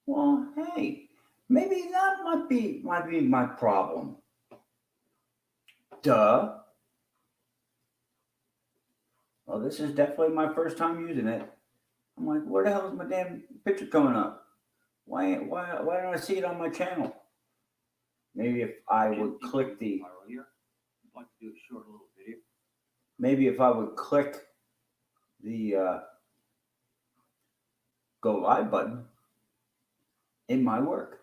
Well, hey, maybe that might be my problem. Duh. Well, this is definitely my first time using it. I'm like, where the hell is my damn picture coming up? Why don't I see it on my channel? Maybe if I would click the maybe if I would click the go live button, it might work.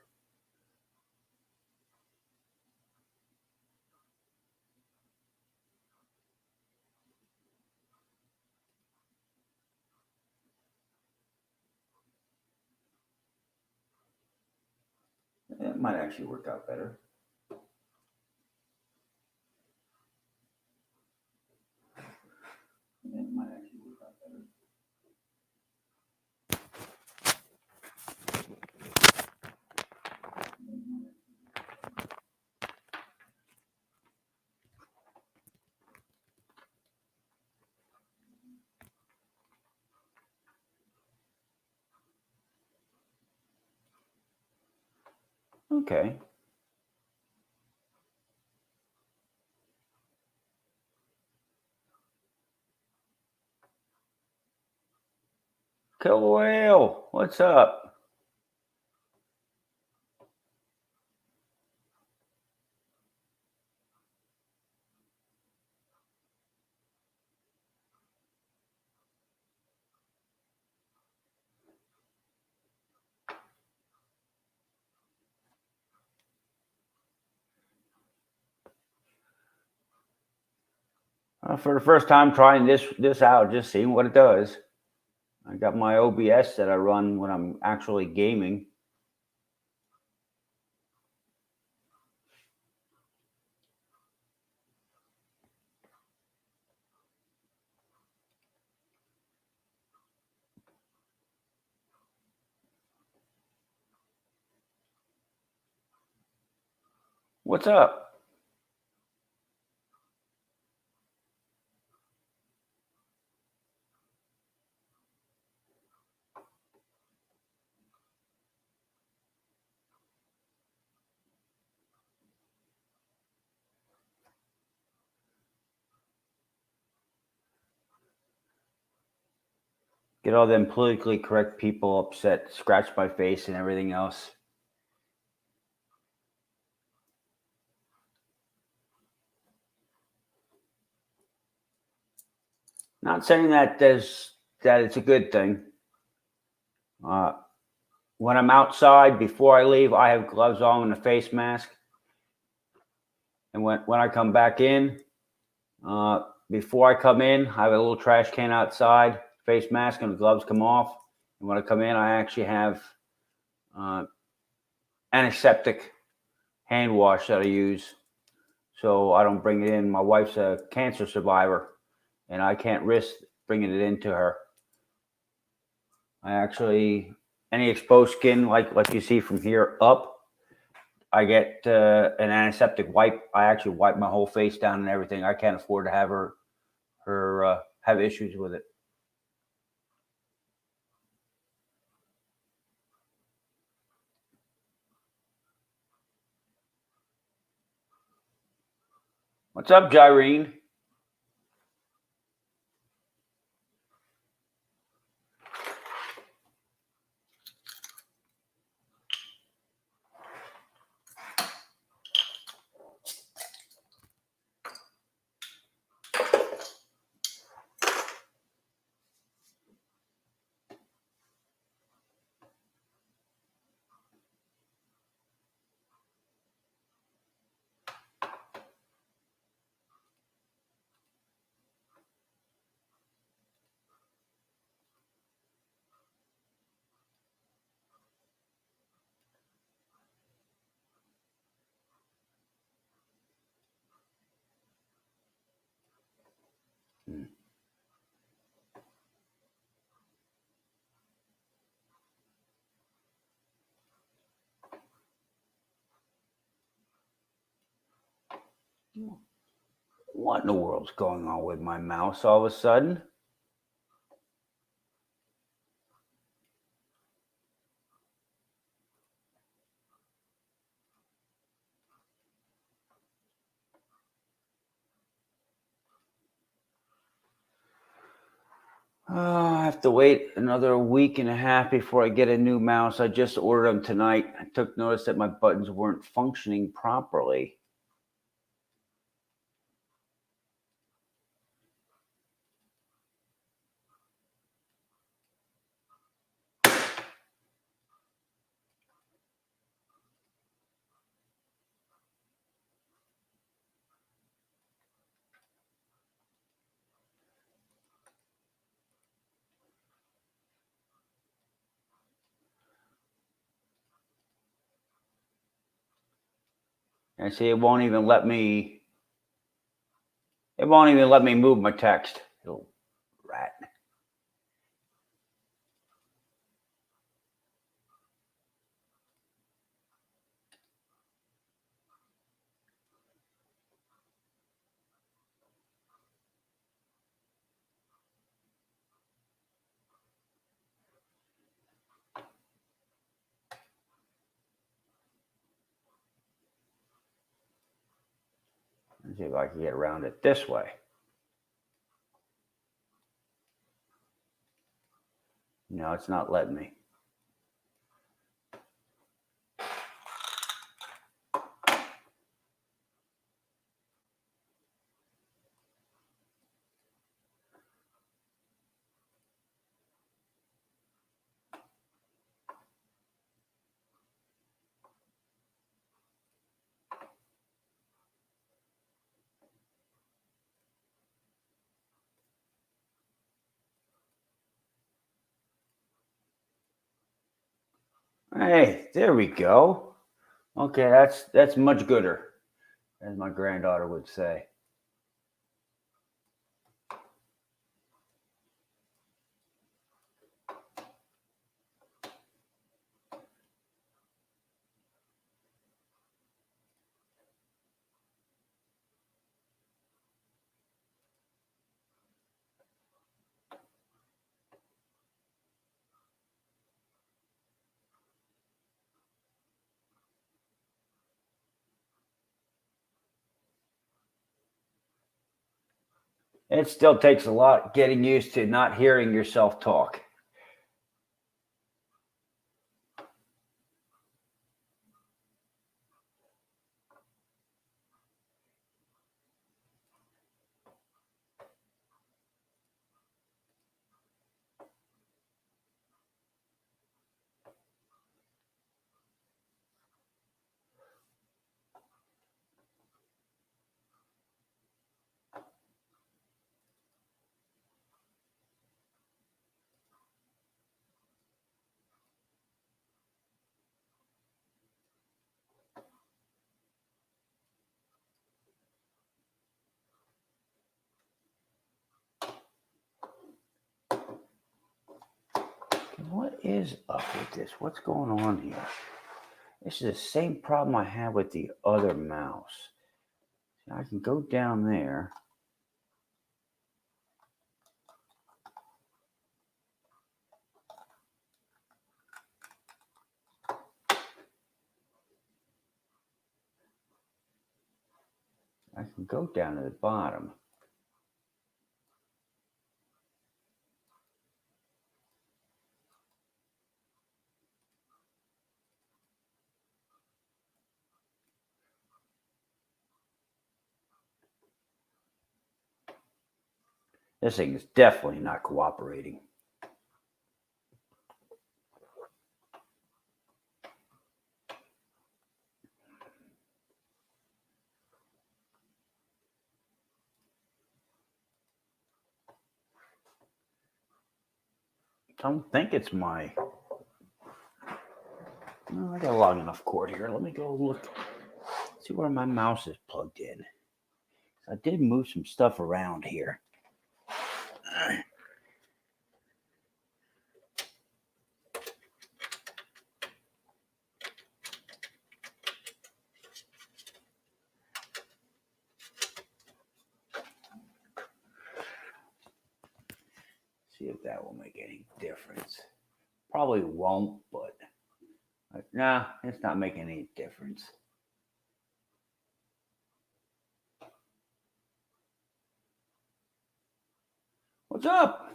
It might actually work out better. It might actually work out better. Okay. Killer Whale, what's up? For the first time trying this out, just seeing what it does. I got my OBS that I run when I'm actually gaming. What's up? Get all them politically correct people upset, scratch my face and everything else. Not saying that it's a good thing. Uh, when I'm outside, before I leave, I have gloves on and a face mask. And when I come back in, before I come in, I have a little trash can outside, face mask, and the gloves come off. And when I come in, I actually have antiseptic hand wash that I use, so I don't bring it in. My wife's a cancer survivor, and I can't risk bringing it into her. I actually, any exposed skin, like you see from here up, I get an antiseptic wipe. I actually wipe my whole face down and everything. I can't afford to have her have issues with it. What's up, Jyrene? What in the world's going on with my mouse all of a sudden? I have to wait another week and a half before I get a new mouse. I just ordered them tonight. I took notice that my buttons weren't functioning properly. And see, it won't even let me. It won't even let me move my text. Little rat. Let's see if I can get around it this way. No, it's not letting me. Hey, there we go. Okay, that's much gooder, as my granddaughter would say. It still takes a lot getting used to not hearing yourself talk. What is up with this? What's going on here? This is the same problem I had with the other mouse. I can go down there. I can go down to the bottom. This thing is definitely not cooperating. I don't think it's my. No, I got a long enough cord here. Let me go look. See where my mouse is plugged in. I did move some stuff around here. See if that will make any difference. Probably won't, but nah, it's not making any difference. What's up?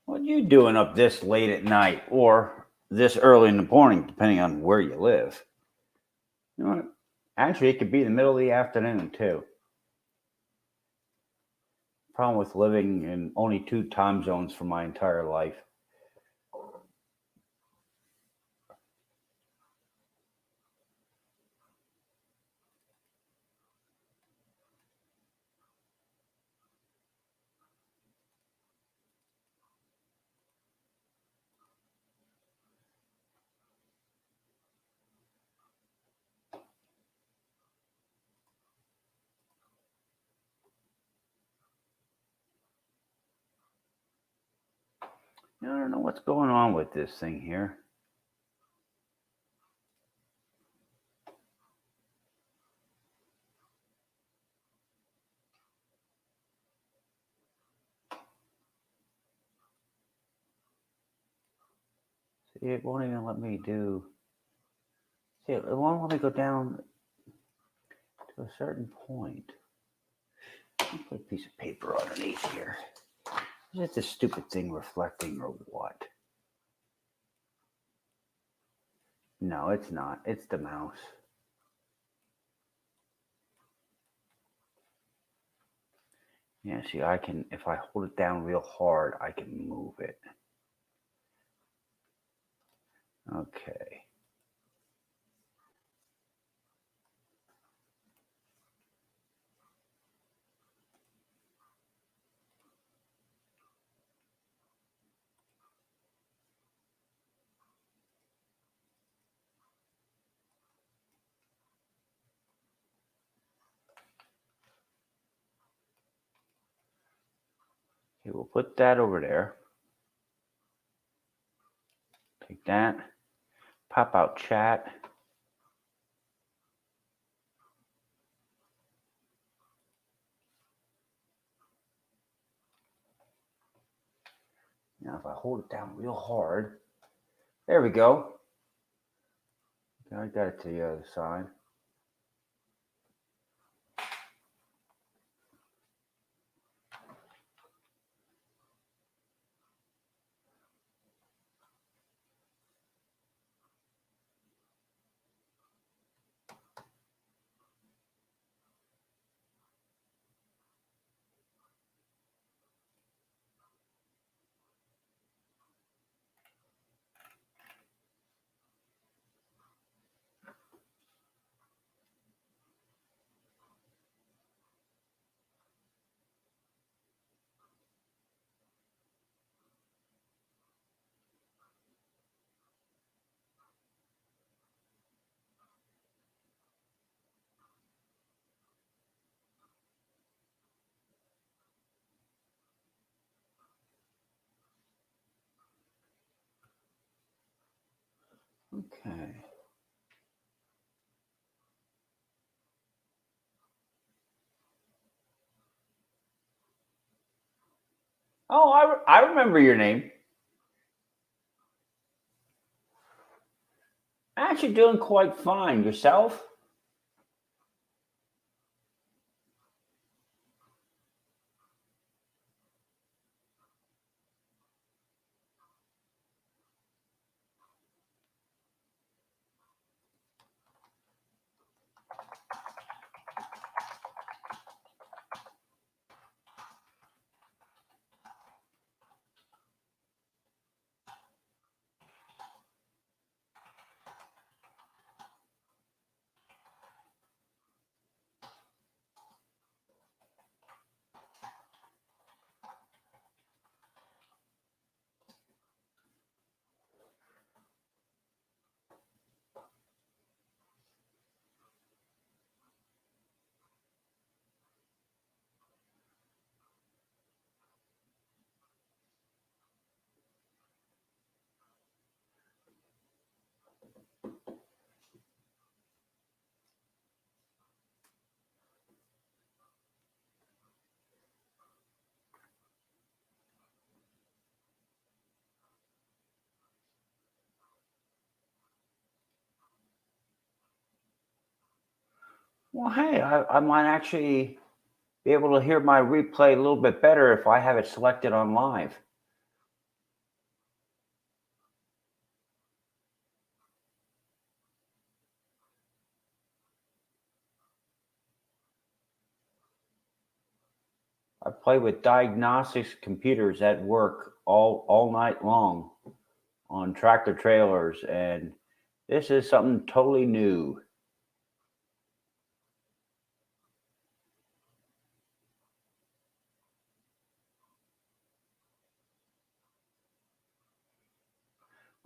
What are you doing up this late at night or this early in the morning, depending on where you live? You know what? Actually, it could be the middle of the afternoon, too. Problem with living in only 2 time zones for my entire life. I don't know what's going on with this thing here. See, it won't even let me do. See, it won't let me go down to a certain point. Let me put a piece of paper underneath here. Is it this stupid thing reflecting or what? No, it's not. It's the mouse. Yeah, see, I can, if I hold it down real hard, I can move it. Okay. Okay, we'll put that over there. Take that. Pop out chat. Now, if I hold it down real hard, there we go. I got it to the other side. Okay. Oh, I remember your name. Actually doing quite fine. Yourself? Well, hey, I might actually be able to hear my replay a little bit better if I have it selected on live. I play with diagnostics computers at work all night long on tractor trailers, and this is something totally new.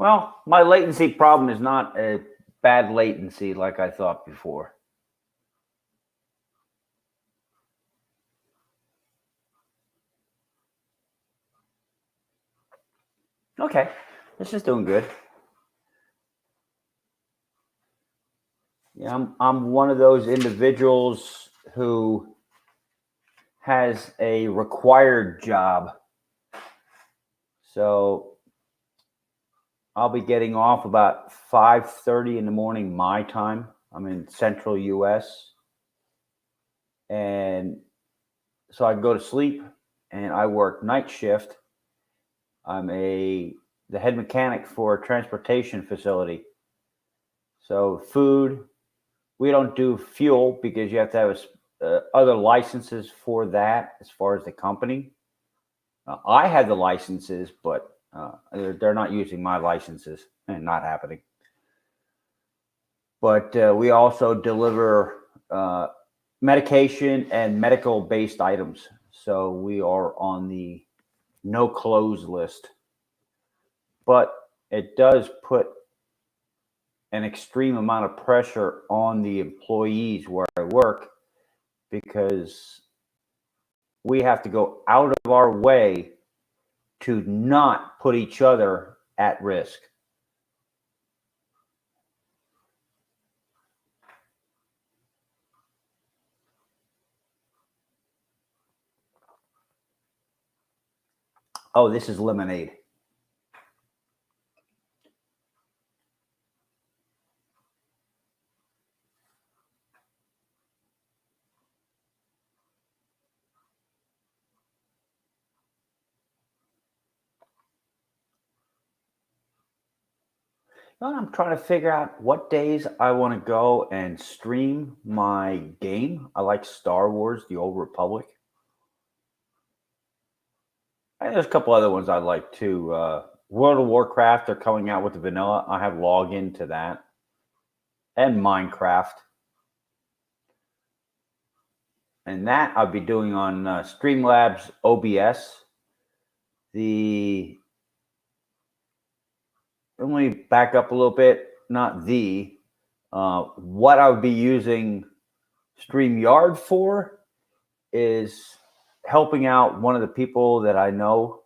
Well, my latency problem is not a bad latency like I thought before. Okay, this is doing good. Yeah, I'm one of those individuals who has a required job. So I'll be getting off about 5:30 in the morning my time. I'm in central US, and so I go to sleep and I work night shift. I'm a the head mechanic for a transportation facility. So food, we don't do fuel because you have to have other licenses for that as far as the company. I have the licenses, but they're not using my licenses and not happening. But we also deliver medication and medical based items. So we are on the no close list. But it does put an extreme amount of pressure on the employees where I work because we have to go out of our way to not put each other at risk. Oh, this is lemonade. Well, I'm trying to figure out what days I want to go and stream my game. I like Star Wars, The Old Republic. And there's a couple other ones I like too. World of Warcraft, they're coming out with the vanilla. I have login to that. And Minecraft. And that I'll be doing on Streamlabs OBS. The Let me back up a little bit. Not what I would be using StreamYard for is helping out one of the people that I know.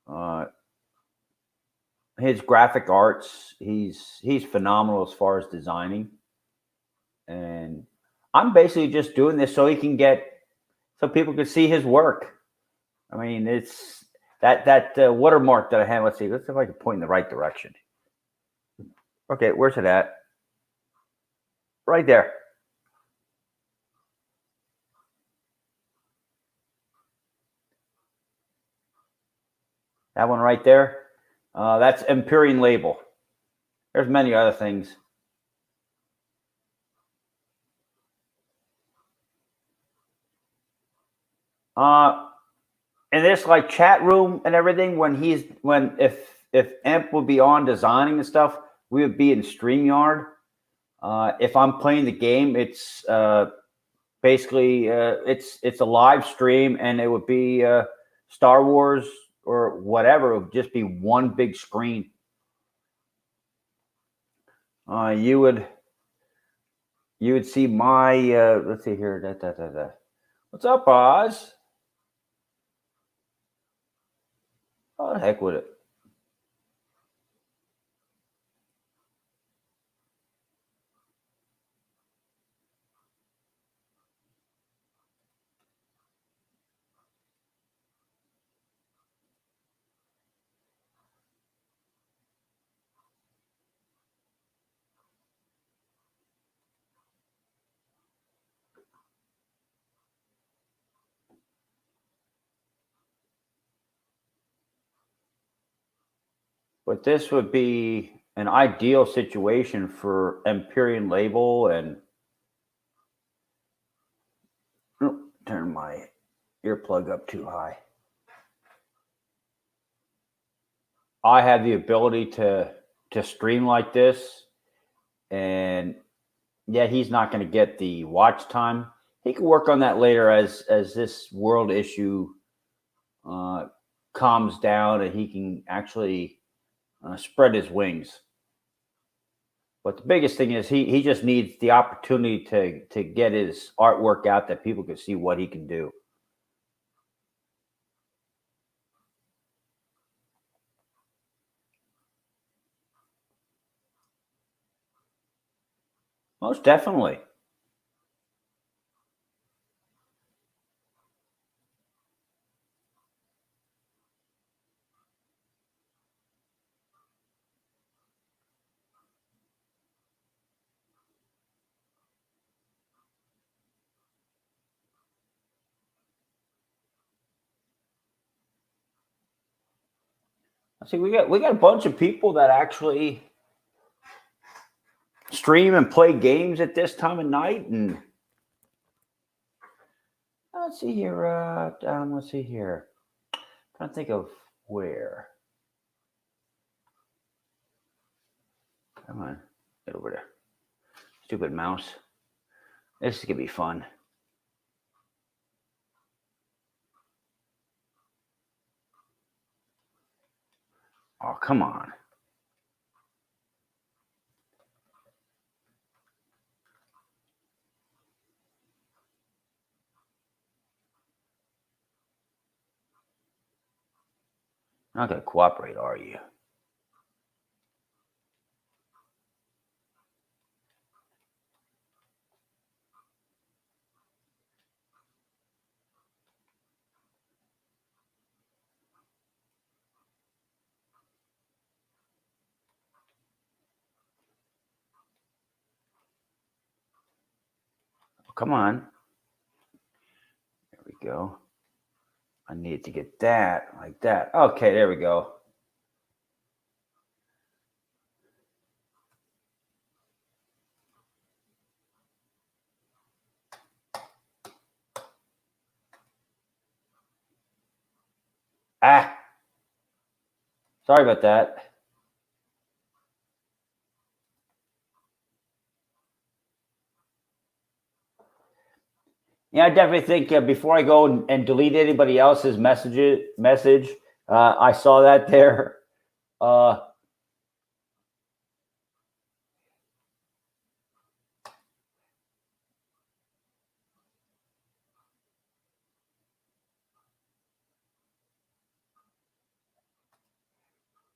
Uh, his graphic arts, he's phenomenal as far as designing, and I'm basically just doing this so he can so people can see his work. I mean, it's that watermark that I have. Let's see if I can point in the right direction. Okay, where's it at? Right there. That one right there. That's Empyrean Label. There's many other things. In this like chat room and everything, if Imp would be on designing and stuff, we would be in StreamYard. If I'm playing the game, it's basically it's a live stream, and it would be Star Wars or whatever. It would just be one big screen. You would see my let's see here. What's up, Oz? Oh, the heck with it. But this would be an ideal situation for Empyrean label and turn my earplug up too high. I have the ability to stream like this, and yeah, he's not going to get the watch time. He can work on that later as this world issue uh, calms down, and he can actually spread his wings. But the biggest thing is he just needs the opportunity to get his artwork out that people can see what he can do. Most definitely. I see we got a bunch of people that actually stream and play games at this time of night, and let's see here. Let's see here. I'm trying to think of where. Come on, get over there. Stupid mouse. This is gonna be fun. Oh, come on. You're not gonna cooperate, are you? Oh, come on. There we go. I need to get that like that. Okay, there we go. Ah, sorry about that. Yeah, I definitely think before I go and delete anybody else's message, I saw that there. Uh,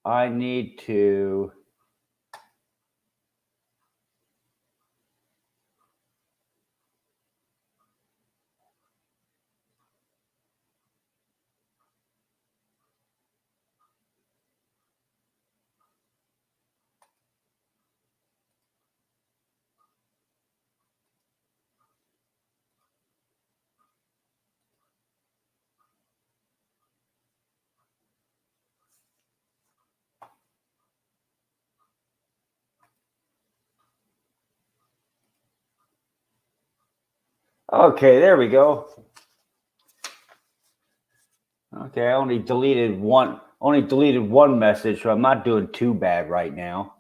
I need to. Okay, there we go. Okay, I only deleted one. Only deleted one message, so I'm not doing too bad right now.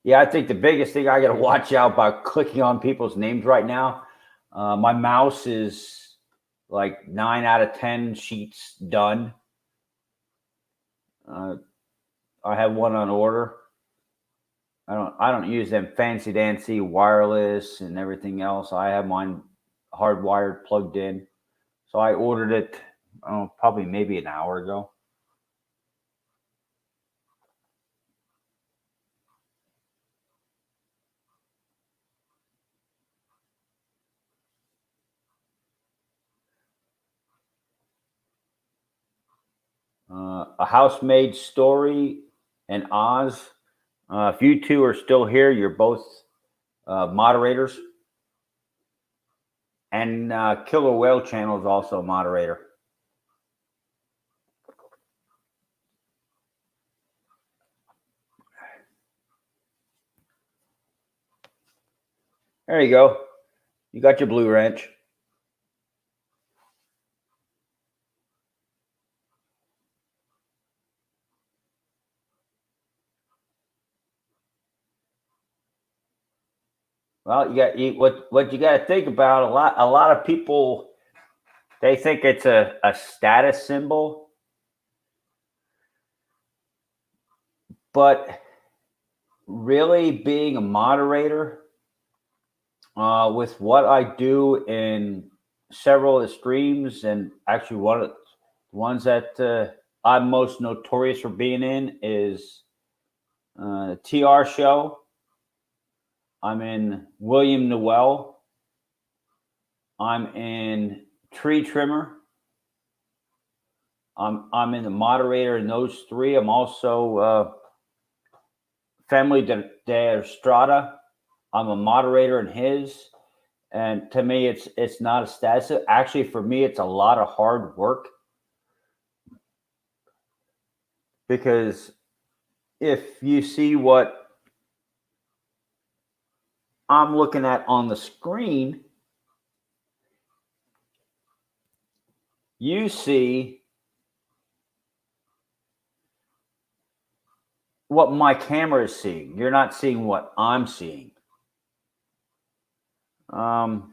Yeah, I think the biggest thing I got to watch out by clicking on people's names right now. My mouse is like 9 out of 10 sheets done. Uh, I have one on order. I don't use them fancy dancy wireless and everything else. I have mine hardwired plugged in. So I ordered it probably maybe an hour ago. A house made story. and Oz. If you two are still here, you're both moderators. And Killer Whale Channel is also a moderator. There you go. You got your blue wrench. Well, what you got to think about a lot of people, they think it's a status symbol, but really being a moderator, with what I do in several of the streams, and actually one of the ones that I'm most notorious for being in is TR Show. I'm in William Noel. I'm in Tree Trimmer. I'm in the moderator in those three. I'm also Family de Estrada. I'm a moderator in his. And to me, it's not a status. Actually, for me, it's a lot of hard work. Because if you see what I'm looking at on the screen, you see what my camera is seeing. You're not seeing what I'm seeing. You know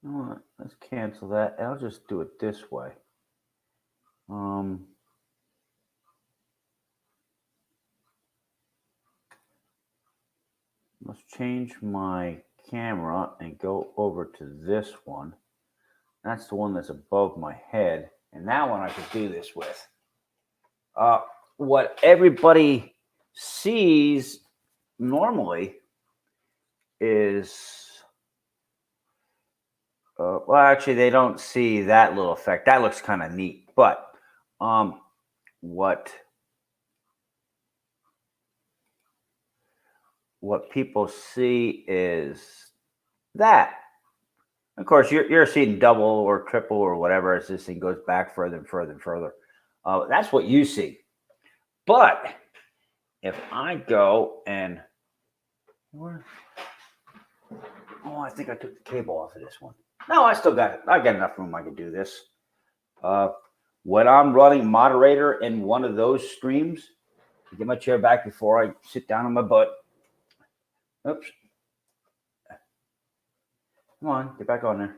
what? Let's cancel that. I'll just do it this way. Let's change my camera and go over to this one. That's the one that's above my head. And that one I could do this with. What everybody sees normally is, well, actually, they don't see that little effect. That looks kind of neat. But what people see is that. Of course, you're seeing double or triple or whatever as this thing goes back further and further and further. That's what you see. But if I go and, I think I took the cable off of this one. No, I still got it. I got enough room. I can do this. When I'm running moderator in one of those streams, get my chair back before I sit down on my butt. Oops. Come on, get back on there.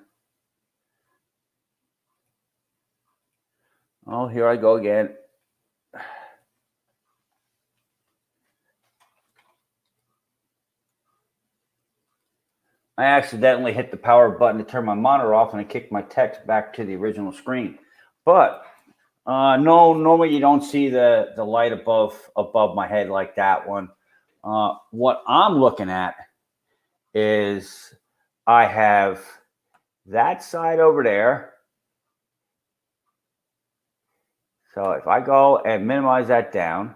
Oh, here I go again. I accidentally hit the power button to turn my monitor off, and I kicked my text back to the original screen. But no, normally you don't see the light above my head like that one. What I'm looking at is I have that side over there. So if I go and minimize that down,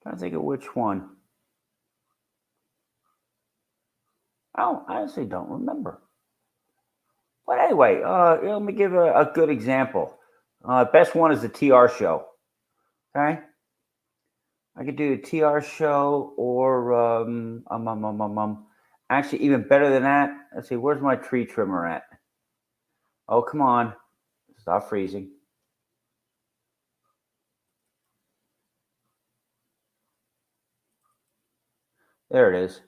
trying to think of which one. I honestly don't remember. But anyway, let me give a good example. Best one is the TR Show. Okay, I could do a TR Show, or actually even better than that. Let's see, where's my tree trimmer at? Oh, come on, stop freezing. There it is.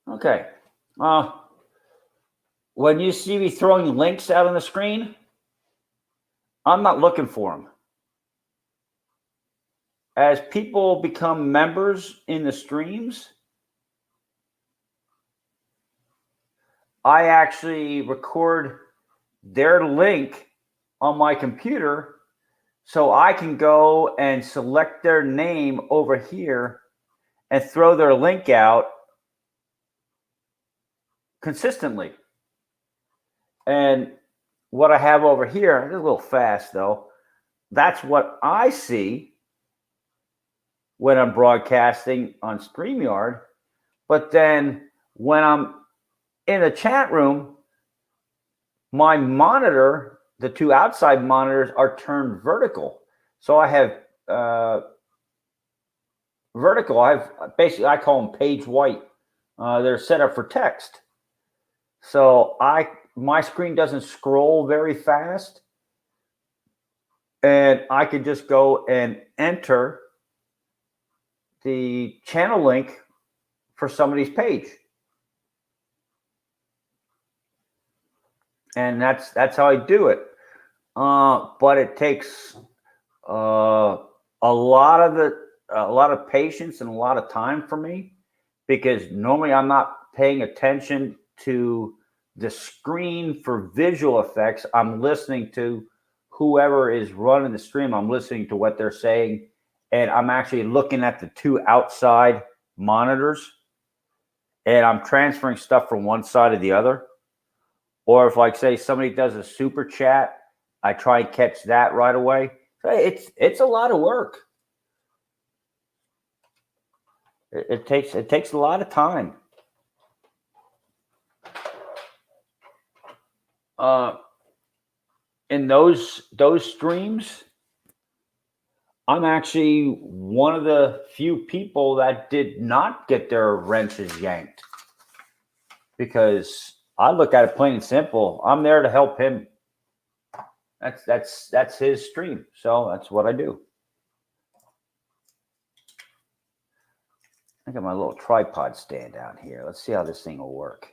Okay. When you see me throwing links out on the screen, I'm not looking for them. As people become members in the streams, I actually record their link on my computer so I can go and select their name over here and throw their link out consistently. And what I have over here, it's a little fast though, that's what I see when I'm broadcasting on StreamYard. But then when I'm in the chat room, my monitor, the two outside monitors, are turned vertical. So I have vertical. I call them page white. They're set up for text. So my screen doesn't scroll very fast. And I could just go and enter the channel link for somebody's page. And that's how I do it. But it takes a lot of patience and a lot of time for me, because normally I'm not paying attention to the screen for visual effects. I'm listening to whoever is running the stream. I'm listening to what they're saying, and I'm actually looking at the two outside monitors, and I'm transferring stuff from one side to the other. Or if, like, say, somebody does a super chat, I try and catch that right away. So it's a lot of work. It takes a lot of time. In those streams, I'm actually one of the few people that did not get their wrenches yanked, because I look at it plain and simple. I'm there to help him. That's his stream, so that's what I do. I got my little tripod stand out here. Let's see how this thing will work.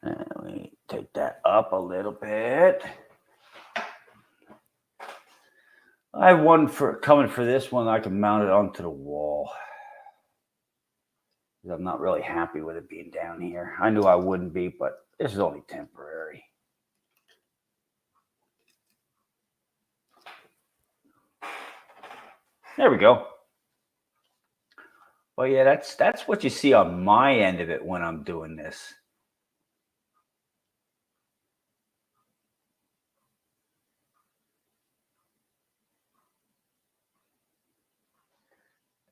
And let me take that up a little bit. I have one coming for this one. I can mount it onto the wall. I'm not really happy with it being down here. I knew I wouldn't be, but this is only temporary. There we go. Well, yeah, that's what you see on my end of it when I'm doing this.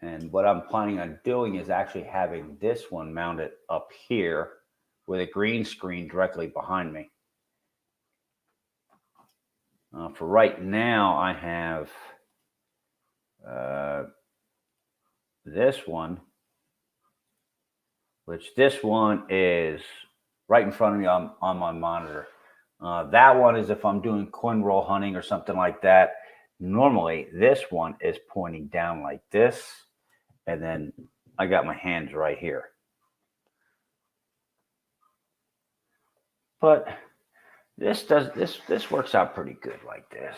And what I'm planning on doing is actually having this one mounted up here with a green screen directly behind me. For right now, I have this one, which this one is right in front of me on my monitor. That one is if I'm doing coin roll hunting or something like that. Normally, this one is pointing down like this, and then I got my hands right here. But this works out pretty good like this.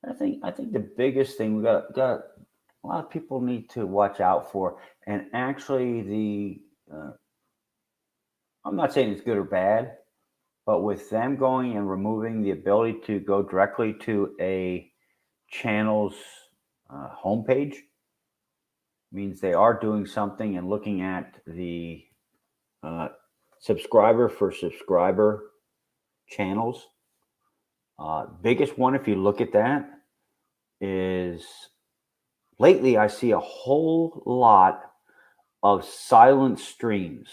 I think the biggest thing we got a lot of people need to watch out for, and actually I'm not saying it's good or bad, but with them going and removing the ability to go directly to a channel's homepage means they are doing something and looking at the uh, subscriber for subscriber channels. Biggest one, if you look at that, is lately I see a whole lot of silent streams.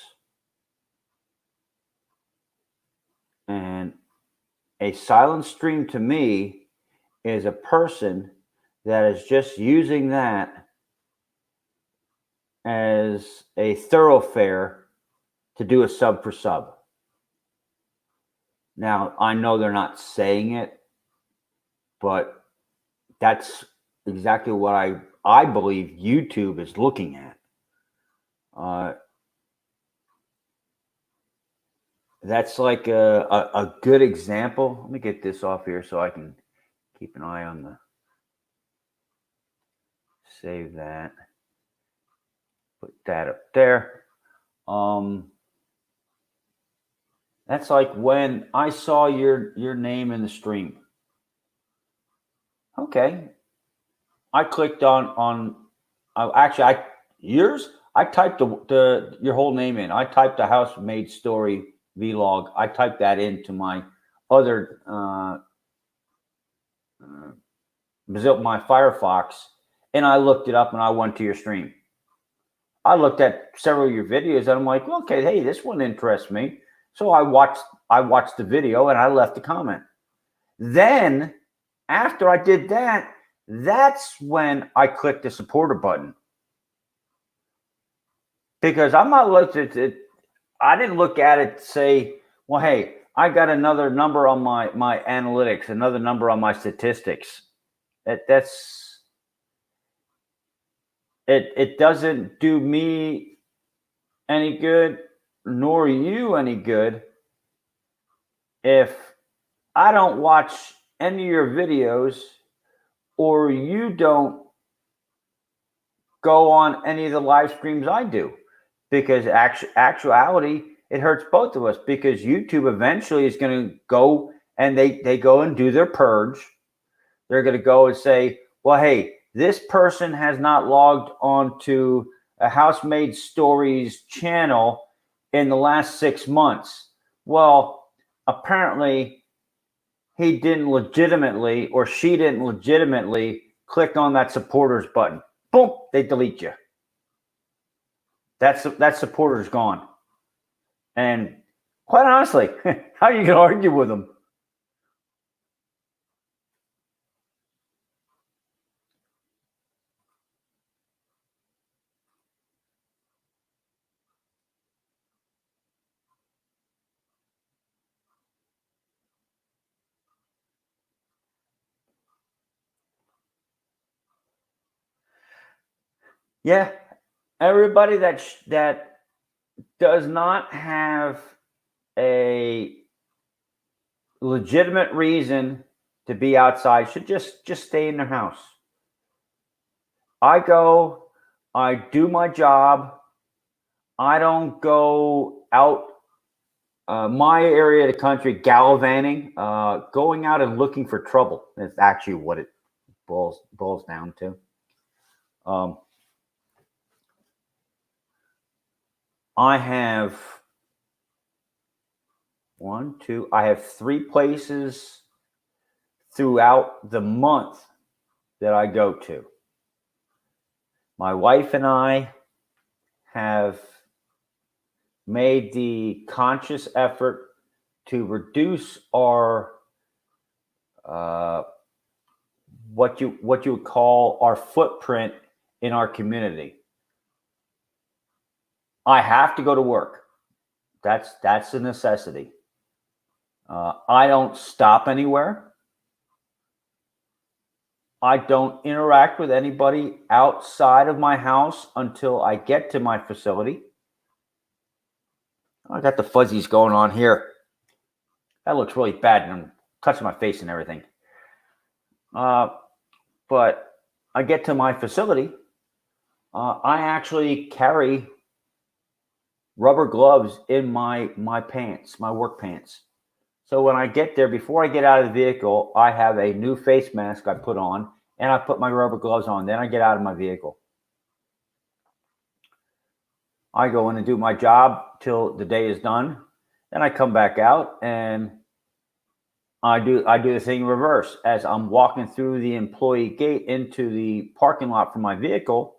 And a silent stream to me is a person that is just using that as a thoroughfare to do a sub for sub. Now, I know they're not saying it, but that's exactly what I believe YouTube is looking at. That's like a good example. Let me get this off here so I can keep an eye on the save that. Put that up there. That's like when I saw your name in the stream. Okay. I clicked on actually yours. I typed your whole name in. I typed the housemaid story vlog. I typed that into my other my Firefox, and I looked it up and I went to your stream. I looked at several of your videos and I'm like, well, okay, hey, this one interests me. So I watched the video and I left a comment. Then after I did that, that's when I clicked the supporter button. Because I'm not looking at it, I didn't look at it to say, well, hey, I got another number on my analytics, another number on my statistics. It doesn't do me any good, nor you any good, if I don't watch any of your videos or you don't go on any of the live streams I do. Because actuality, it hurts both of us, because YouTube eventually is going to go and they go and do their purge. They're going to go and say, well, hey, this person has not logged on to a Housemaid Stories channel in the last 6 months. Well, apparently he didn't legitimately, or she didn't legitimately click on that supporters button. Boom, they delete you. That supporter's gone. And quite honestly, how are you going to argue with them? Yeah, everybody that does not have a legitimate reason to be outside should just stay in their house. I go, I do my job. I don't go out my area of the country gallivanting, going out and looking for trouble. That's actually what it boils down to. I have I have 3 places throughout the month that I go to. My wife and I have made the conscious effort to reduce our what you would call our footprint in our community. I have to go to work. That's a necessity. I don't stop anywhere. I don't interact with anybody outside of my house until I get to my facility. I got the fuzzies going on here. That looks really bad, and I'm touching my face and everything. But I get to my facility. I actually carry rubber gloves in my pants, my work pants. So when I get there, before I get out of the vehicle, I have a new face mask I put on, and I put my rubber gloves on. Then I get out of my vehicle. I go in and do my job till the day is done. Then I come back out and I do the thing in reverse. As I'm walking through the employee gate into the parking lot for my vehicle,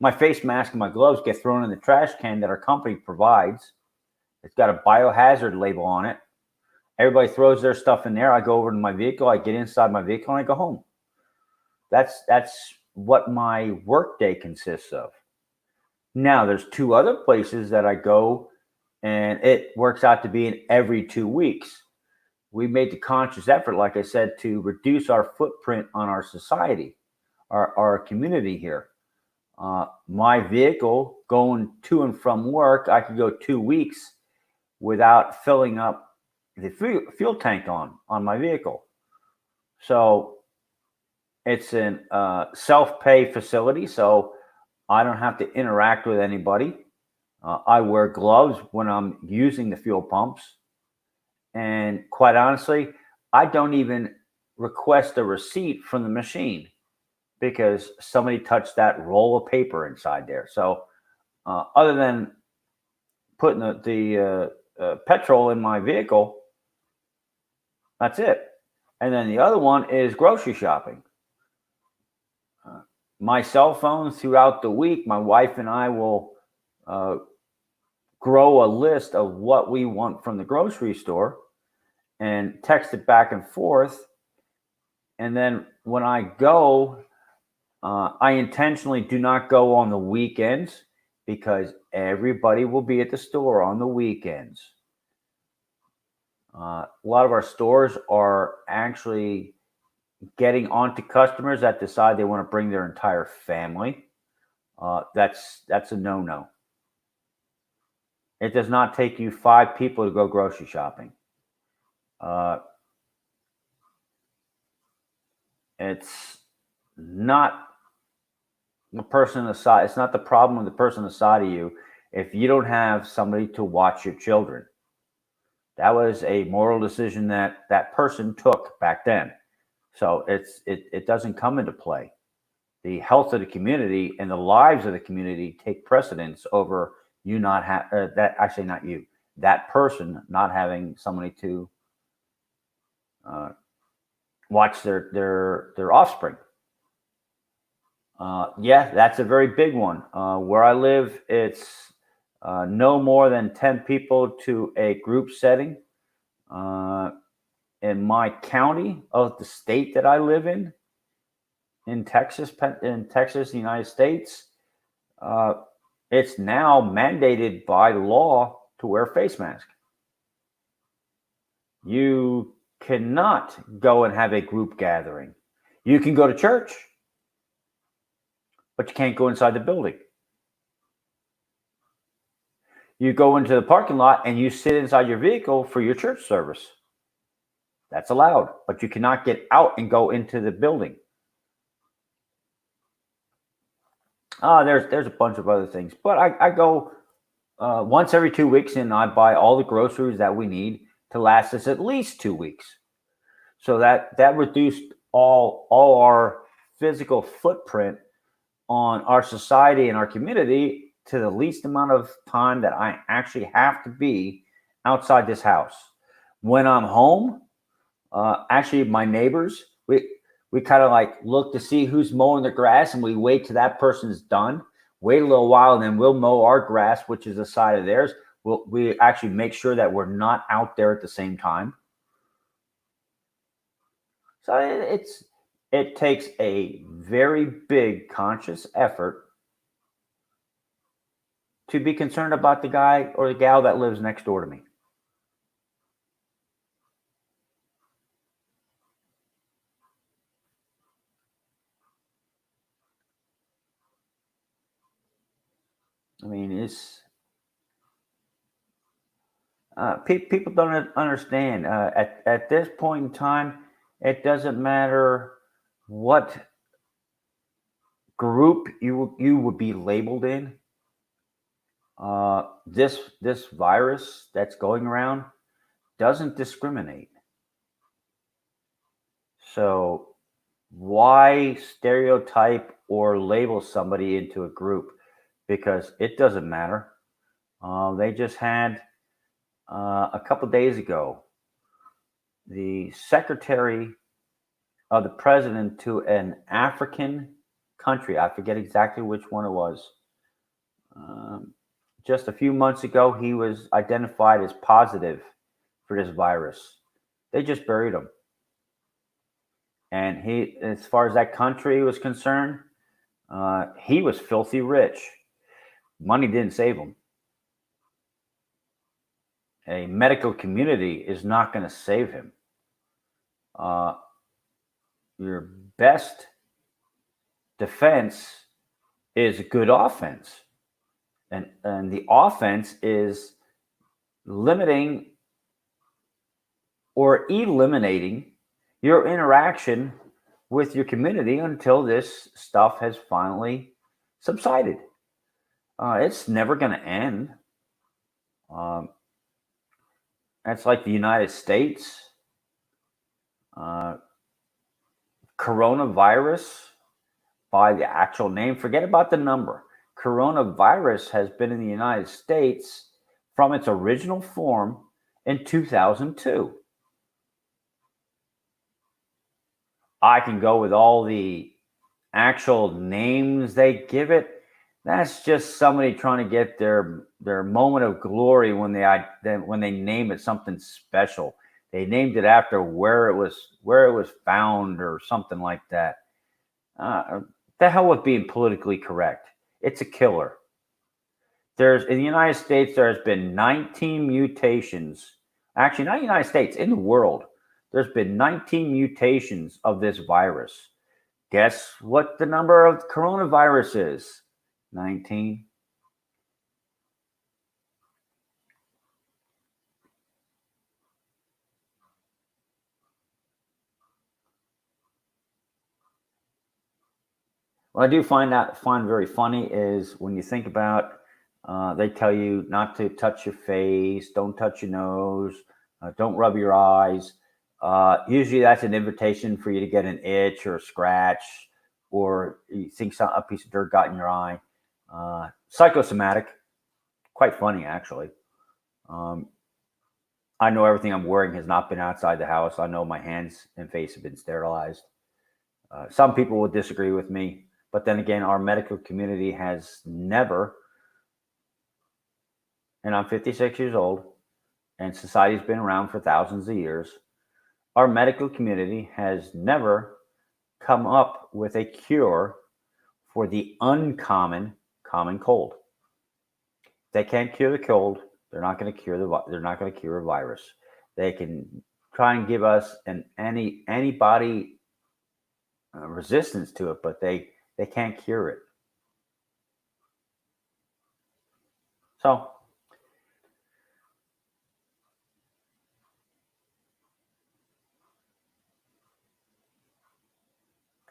my face mask and my gloves get thrown in the trash can that our company provides. It's got a biohazard label on it. Everybody throws their stuff in there. I go over to my vehicle. I get inside my vehicle and I go home. That's what my work day consists of. Now, there's two other places that I go, and it works out to be in every 2 weeks. We made the conscious effort, like I said, to reduce our footprint on our society, our community here. My vehicle going to and from work, I could go 2 weeks without filling up the fuel tank on my vehicle. So it's an self-pay facility, so I don't have to interact with anybody. I wear gloves when I'm using the fuel pumps. And quite honestly, I don't even request a receipt from the machine because somebody touched that roll of paper inside there. So other than putting the petrol in my vehicle, that's it. And then the other one is grocery shopping. My cell phone throughout the week, my wife and I will grow a list of what we want from the grocery store and text it back and forth. And then when I go, I intentionally do not go on the weekends because everybody will be at the store on the weekends. A lot of our stores are actually getting onto customers that decide they want to bring their entire family. That's a no-no. It does not take you 5 people to go grocery shopping. It's not the person on the side. It's not the problem with the person on the side of you if you don't have somebody to watch your children. That was a moral decision that person took back then. So it doesn't come into play. The health of the community and the lives of the community take precedence over you not have that. Actually, not you. That person not having somebody to watch their offspring. Yeah, that's a very big one. Where I live, it's no more than 10 people to a group setting. In my county of the state that I live in Texas, United States, it's now mandated by law to wear a face mask. You cannot go and have a group gathering. You can go to church, but you can't go inside the building. You go into the parking lot and you sit inside your vehicle for your church service. That's allowed, but you cannot get out and go into the building. There's a bunch of other things, but I go once every 2 weeks and I buy all the groceries that we need to last us at least 2 weeks. So that reduced all our physical footprint on our society and our community to the least amount of time that I actually have to be outside this house. When I'm home, actually my neighbors, we kind of like look to see who's mowing the grass and we wait till that person's done, wait a little while, and then we'll mow our grass, which is the side of theirs. We actually make sure that we're not out there at the same time. So it takes a very big conscious effort to be concerned about the guy or the gal that lives next door to me. I mean, it's people don't understand. At this point in time, it doesn't matter what group you would be labeled in, this virus that's going around doesn't discriminate. So why stereotype or label somebody into a group? Because it doesn't matter. They just had a couple days ago the secretary of the president to an African country. I forget exactly which one it was. Um, just a few months ago, he was identified as positive for this virus. They just buried him. And he, as far as that country was concerned, he was filthy rich. Money didn't save him. A medical community is not going to save him. Your best defense is good offense. And the offense is limiting or eliminating your interaction with your community until this stuff has finally subsided. It's never going to end. Um, that's like the United States. Uh, Coronavirus, by the actual name, forget about the number. Coronavirus has been in the United States from its original form in 2002. I can go with all the actual names they give it. That's just somebody trying to get their moment of glory when they name it something special. They named it after where it was found or something like that. The hell with being politically correct. It's a killer. In the United States, there has been 19 mutations. Actually, not the United States, in the world, there's been 19 mutations of this virus. Guess what the number of coronavirus is? 19. What I do find very funny is when you think about, they tell you not to touch your face, don't touch your nose, don't rub your eyes. Usually that's an invitation for you to get an itch or a scratch, or you think a piece of dirt got in your eye. Psychosomatic, quite funny actually. Um, I know everything I'm wearing has not been outside the house. I know my hands and face have been sterilized. Some people will disagree with me, but then again, our medical community has never, and I'm 56 years old, and society's been around for thousands of years. Our medical community has never come up with a cure for the uncommon common cold. They can't cure the cold. They're not going to cure a virus. They can try and give us an antibody resistance to it, but they can't cure it. So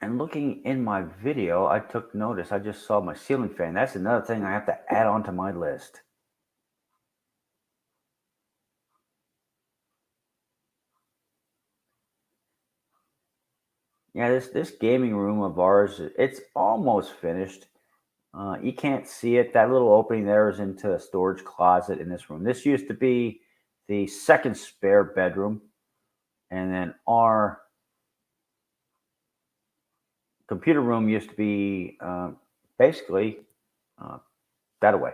and looking in my video, I took notice. I just saw my ceiling fan. That's another thing I have to add on to my list. Yeah, this gaming room of ours, it's almost finished. You can't see it. That little opening there is into a storage closet in this room. This used to be the second spare bedroom, and then our computer room used to be basically that away.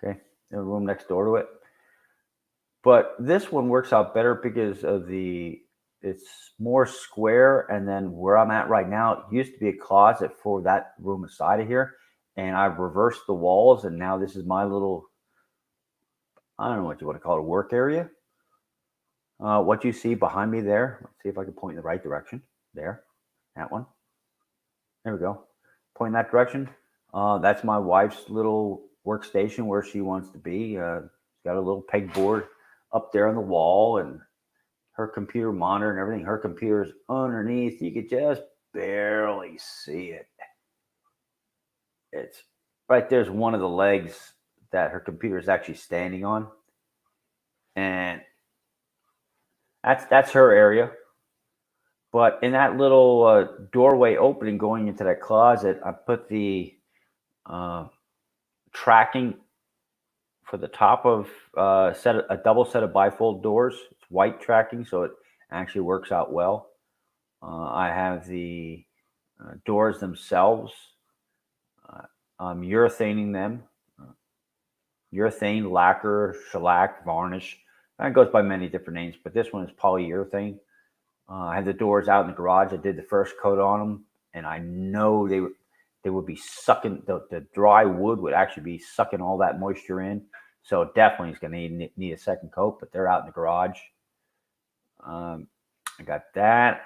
Okay, the room next door to it. But this one works out better because of it's more square, and then where I'm at right now, it used to be a closet for that room aside of here, and I've reversed the walls, and now this is my little, I don't know what you want to call it, a work area. What you see behind me there, let's see if I can point in the right direction. There, that one. There we go. Point in that direction. That's my wife's little workstation where she wants to be. She's got a little pegboard up there on the wall, and her computer monitor and everything. Her computer's underneath. You could just barely see it. It's right there's one of the legs that her computer is actually standing on, and that's her area. But in that little doorway opening going into that closet, I put the uh, tracking for the top of a double set of bifold doors. It's white tracking, so it actually works out well. I have the doors themselves. Uh, I'm urethaning them. Uh, Urethane, lacquer, shellac, varnish. It goes by many different names, but this one is polyurethane. I had the doors out in the garage. I did the first coat on them, and I know they would be sucking the dry wood would actually be sucking all that moisture in. So definitely is going to need a second coat, but they're out in the garage. Um, I got that.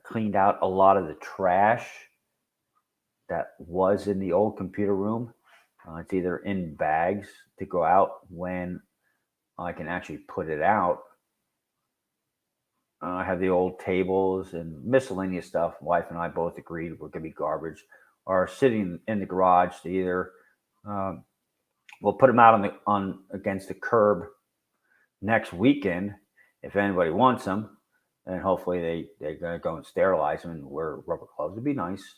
Cleaned out a lot of the trash that was in the old computer room. It's either in bags to go out when I can actually put it out. I have the old tables and miscellaneous stuff. Wife and I both agreed were going to be garbage, are sitting in the garage to either um, we'll put them out on against the curb next weekend if anybody wants them, and hopefully they're going to go and sterilize them and wear rubber gloves. It'd be nice,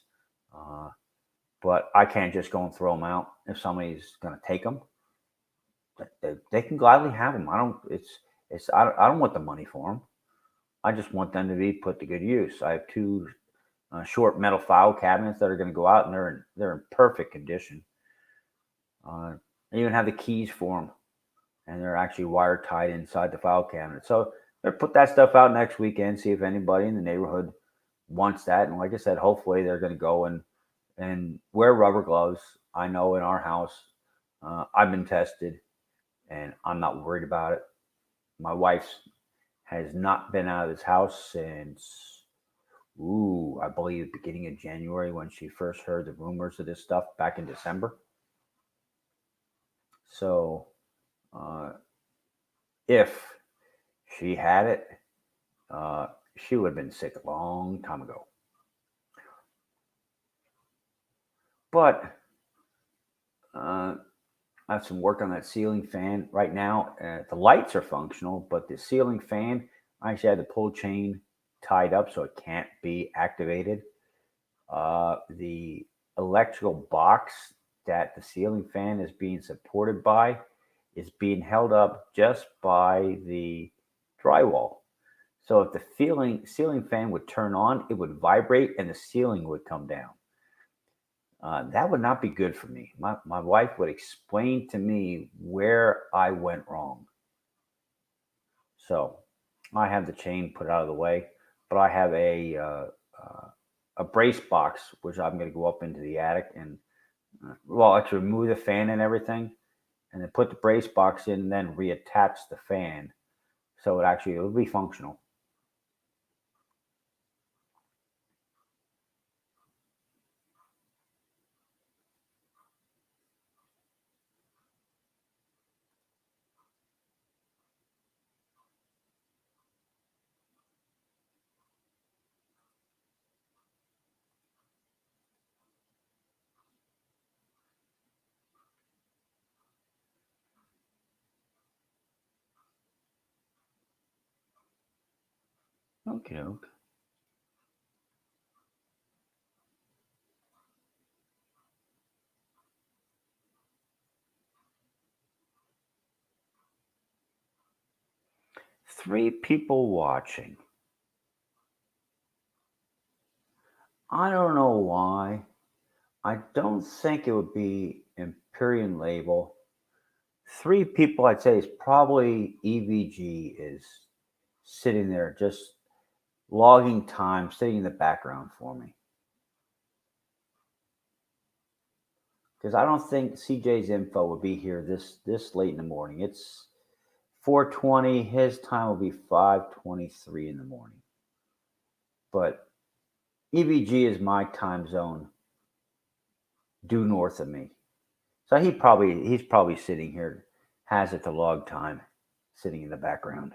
uh, but I can't just go and throw them out if somebody's going to take them. They can gladly have them. I don't. I don't want the money for them. I just want them to be put to good use. I have two short metal file cabinets that are going to go out, and they're in perfect condition. I even have the keys for them, and they're actually wire tied inside the file cabinet. So they'll put that stuff out next weekend. See if anybody in the neighborhood wants that. And like I said, hopefully they're going to go and wear rubber gloves. I know in our house, I've been tested, and I'm not worried about it. My wife has not been out of this house since I believe beginning of January when she first heard the rumors of this stuff back in December. So, uh, if she had it, uh, she would have been sick a long time ago. But uh, I have some work on that ceiling fan right now. The lights are functional, but the ceiling fan, I actually had the pull chain tied up so it can't be activated. The electrical box that the ceiling fan is being supported by is being held up just by the drywall. So if the ceiling fan would turn on, it would vibrate and the ceiling would come down. That would not be good for me. My wife would explain to me where I went wrong. So I have the chain put out of the way, but I have a brace box which I'm going to go up into the attic and actually remove the fan and everything, and then put the brace box in, and then reattach the fan so it will be functional. Okay. 3 people watching. I don't know why. I don't think it would be Imperial Label. 3 people, I'd say, is probably EVG is sitting there just logging time, sitting in the background for me. Because I don't think CJ's info would be here this late in the morning. It's 4:20. His time will be 5:23 in the morning. But EVG is my time zone due north of me. So he's probably sitting here, has it to log time, sitting in the background.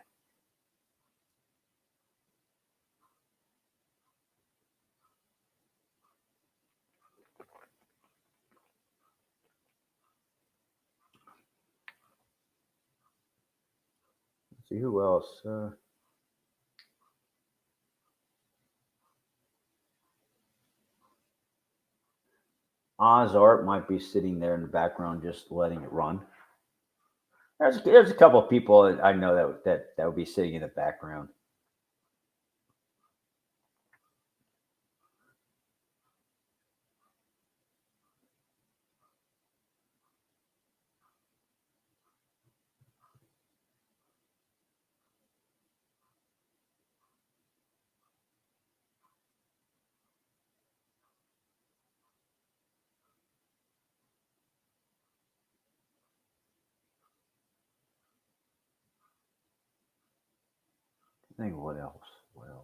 See who else. Ozart might be sitting there in the background, just letting it run. There's a couple of people I know that would be sitting in the background. I think what else? What else?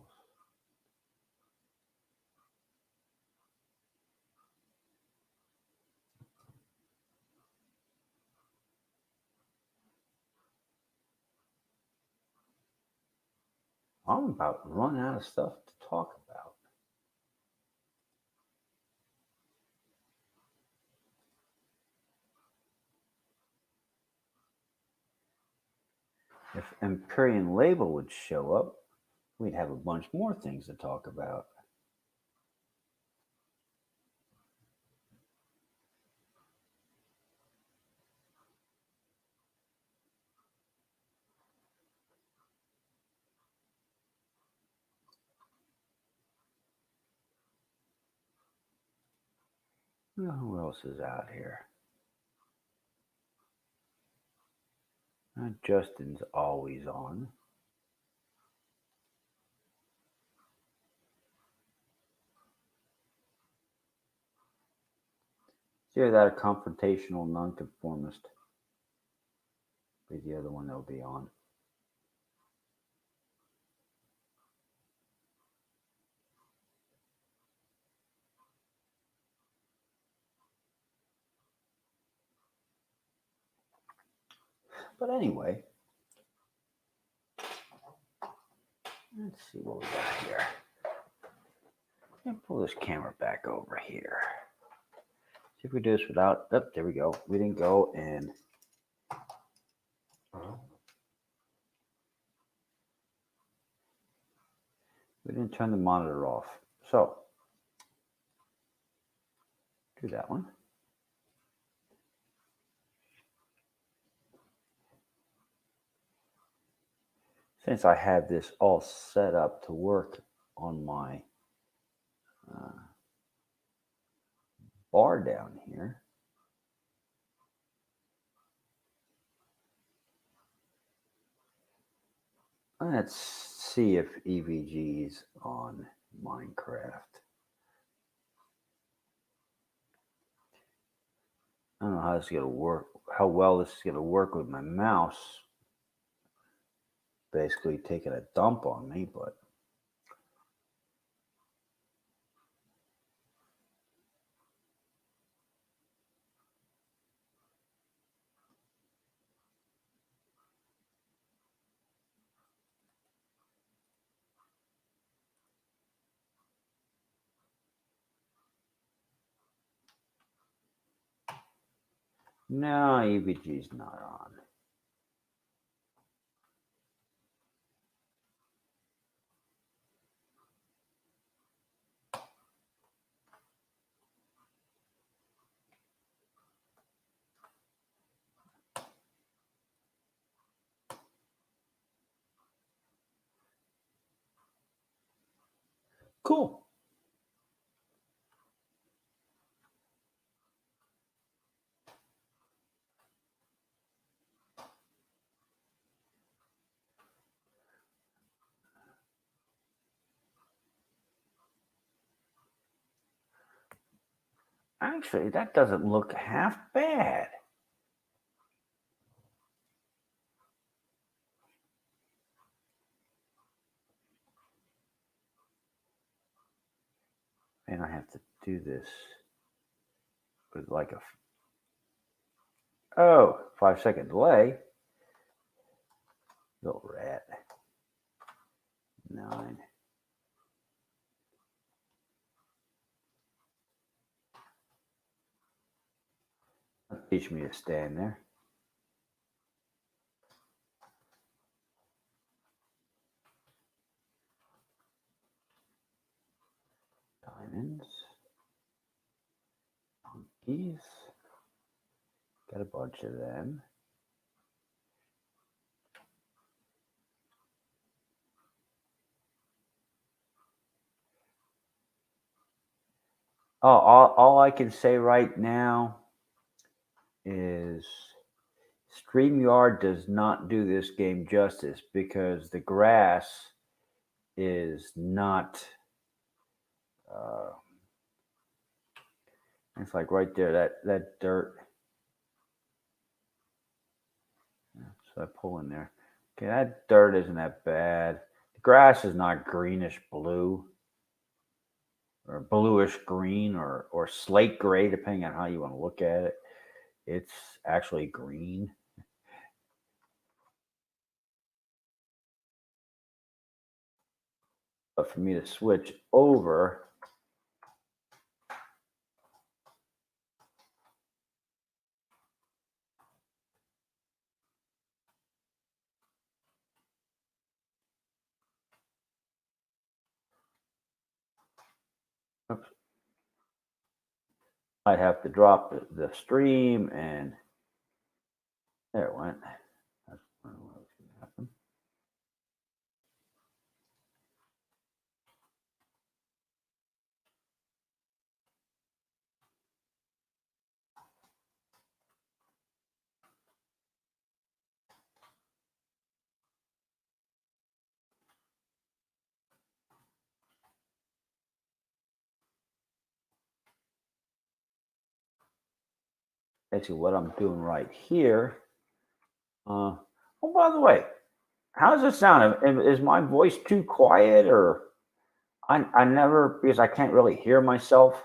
I'm about running out of stuff to talk about. If Empyrean Label would show up, we'd have a bunch more things to talk about. Who else is out here? Justin's always on. It's either that a confrontational nonconformist be the other one that'll be on. But anyway, let's see what we got here. Pull this camera back over here. See if we do this without. Oh, there we go. We didn't go and. We didn't turn the monitor off. So, do that one. Since I have this all set up to work on my bar down here, let's see if EVG's on Minecraft. I don't know how this is going to work, how well this is going to work with my mouse basically taking a dump on me, but no, EVG's not on. Cool. Actually, that doesn't look half bad. And I have to do this with like a 5-second delay. Little rat. 9. Teach me to stand there. chickens, monkeys, got a bunch of them. Oh, all I can say right now is StreamYard does not do this game justice because the grass is not. Uh, it's like right there, that dirt. So I pull in there. Okay, that dirt isn't that bad. The grass is not greenish blue or bluish green or slate gray, depending on how you want to look at it. It's actually green. But for me to switch over, oops, I'd have to drop the stream, and there it went. That's what was going to happen. Basically, what I'm doing right here. Oh, by the way, how does it sound? Is my voice too quiet, or I never, because I can't really hear myself.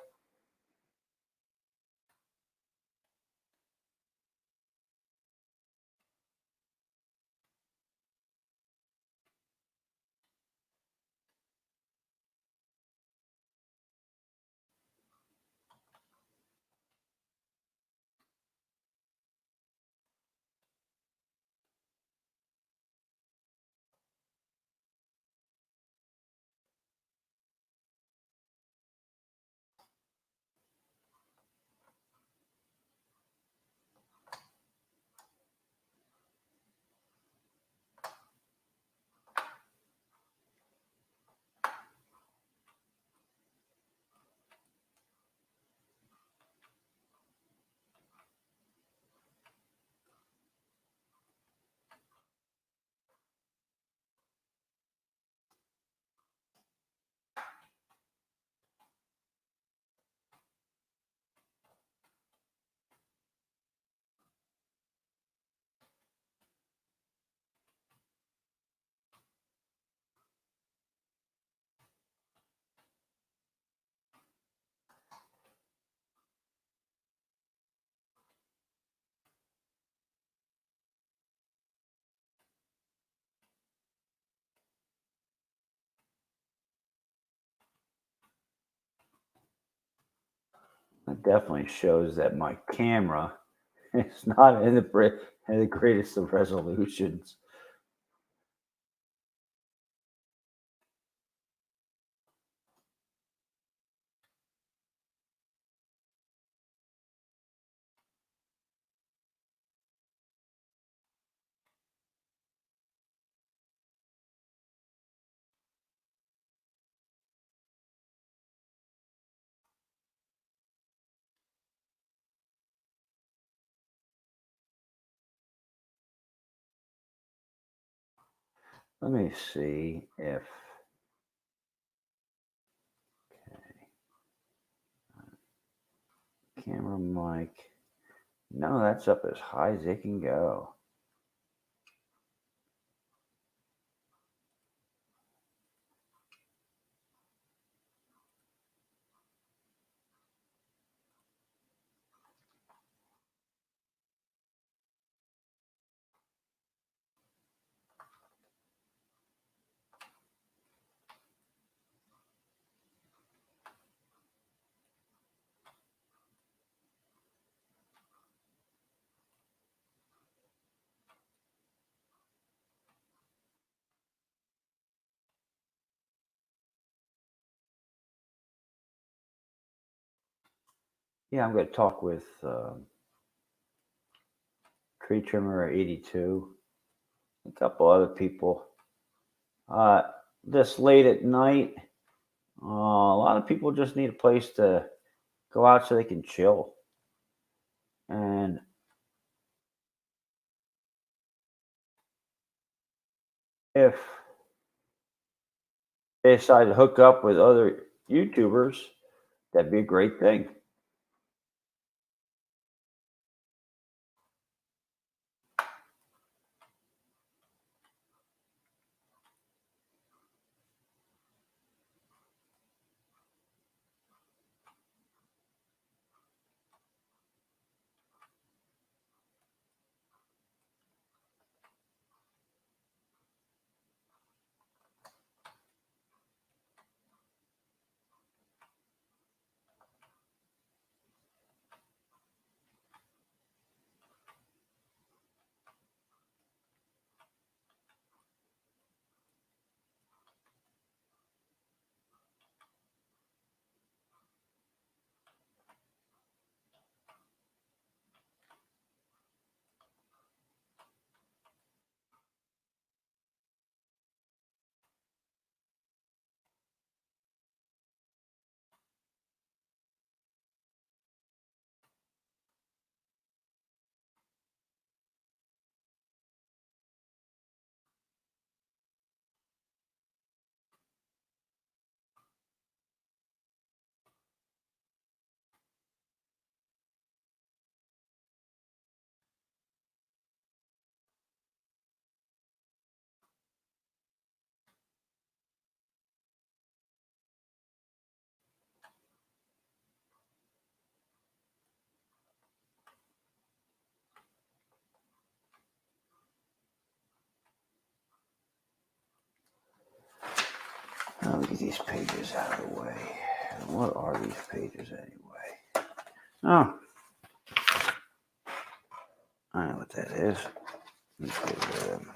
It definitely shows that my camera is not in the greatest of resolutions. Let me see if camera mic. No, that's up as high as it can go. Yeah, I'm going to talk with Tree Trimmer 82, a couple other people. Uh, this late at night, a lot of people just need a place to go out so they can chill. And if they decide to hook up with other YouTubers, that'd be a great thing. Let me get these pages out of the way. What are these pages anyway? Oh, I know what that is. Let's get rid of them.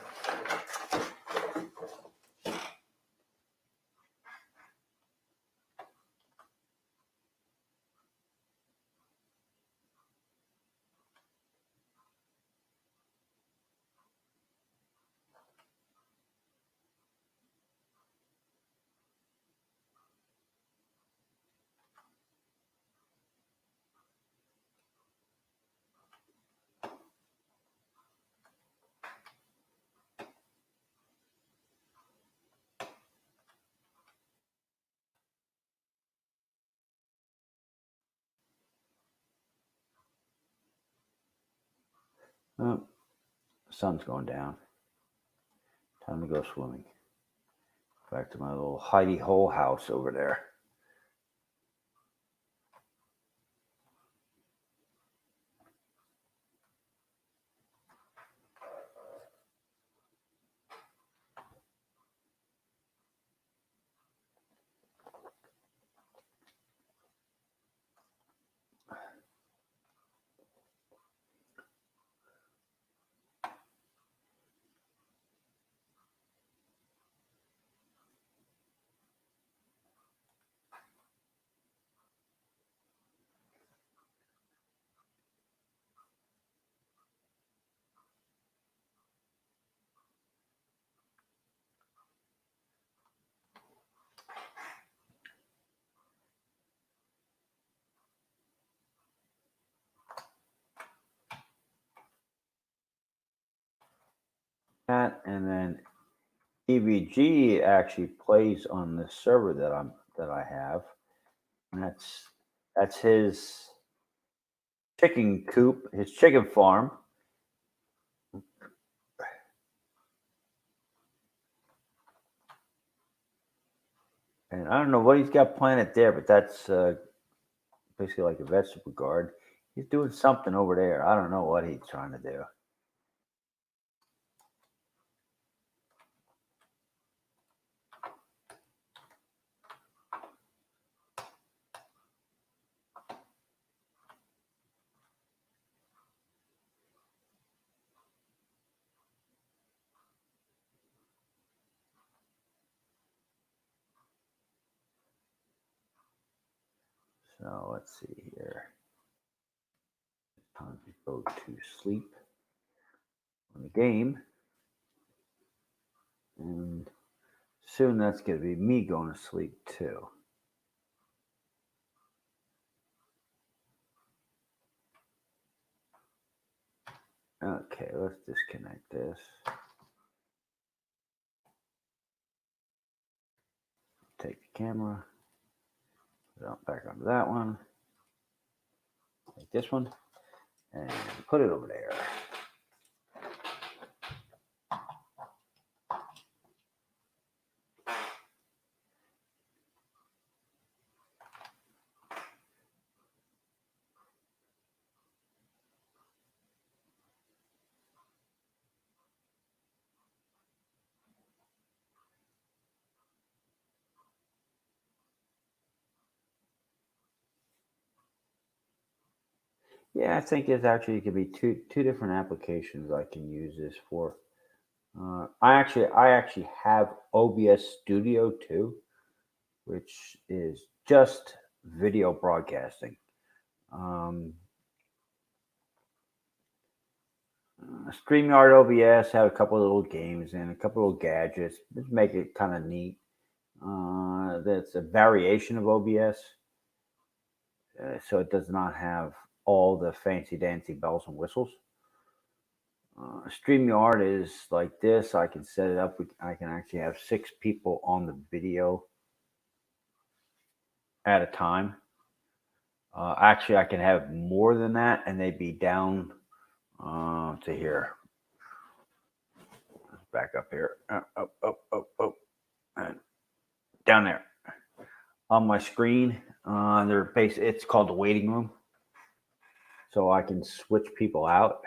Oh, the sun's going down. Time to go swimming. Back to my little hidey hole house over there. That and then EVG actually plays on this server that I have. And that's his chicken coop, his chicken farm. And I don't know what he's got planted there, but that's basically like a vegetable garden. He's doing something over there. I don't know what he's trying to do. So let's see here. time to go to sleep on the game. And soon that's going to be me going to sleep too. Okay, let's disconnect this. Take the camera, put it back onto that one. Take this one and put it over there. Yeah, I think it's actually could be two different applications I can use this for. I actually have OBS Studio too, which is just video broadcasting. StreamYard OBS have a couple of little games and a couple of gadgets. Just make it kind of neat. That's a variation of OBS, so it does not have all the fancy dancy bells and whistles. StreamYard is like this. I can set it up. I can actually have 6 people on the video at a time. Actually, I can have more than that, and they'd be down to here. Back up here. Up. And down there on my screen. It's called the waiting room. So I can switch people out.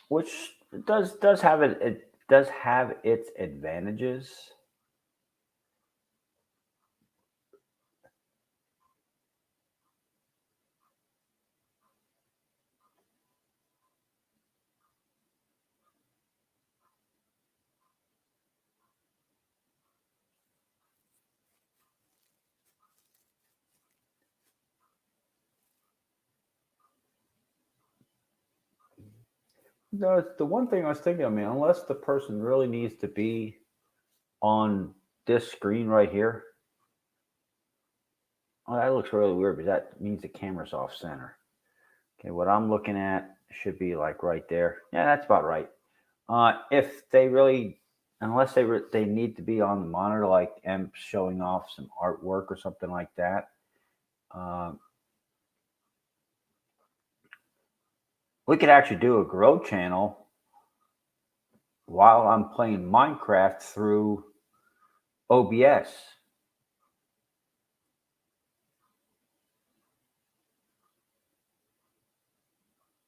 Which does have it does have its advantages. The one thing I was thinking, I mean, unless the person really needs to be on this screen right here. Oh, that looks really weird, but that means the camera's off center. Okay, what I'm looking at should be like right there. Yeah, that's about right. If they really, unless they need to be on the monitor, like Emp showing off some artwork or something like that, we could actually do a grow channel while I'm playing Minecraft through OBS.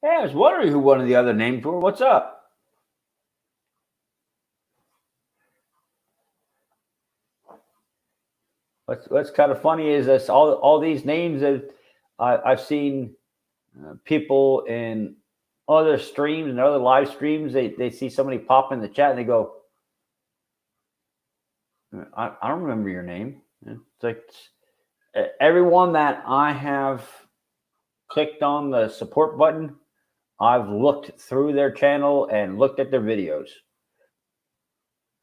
Hey, I was wondering who one of the other names were. What's up? What's kind of funny is this all these names that I've seen people in other streams and other live streams. They see somebody pop in the chat and they go, I don't remember your name. It's like everyone that I have clicked on the support button, I've looked through their channel and looked at their videos.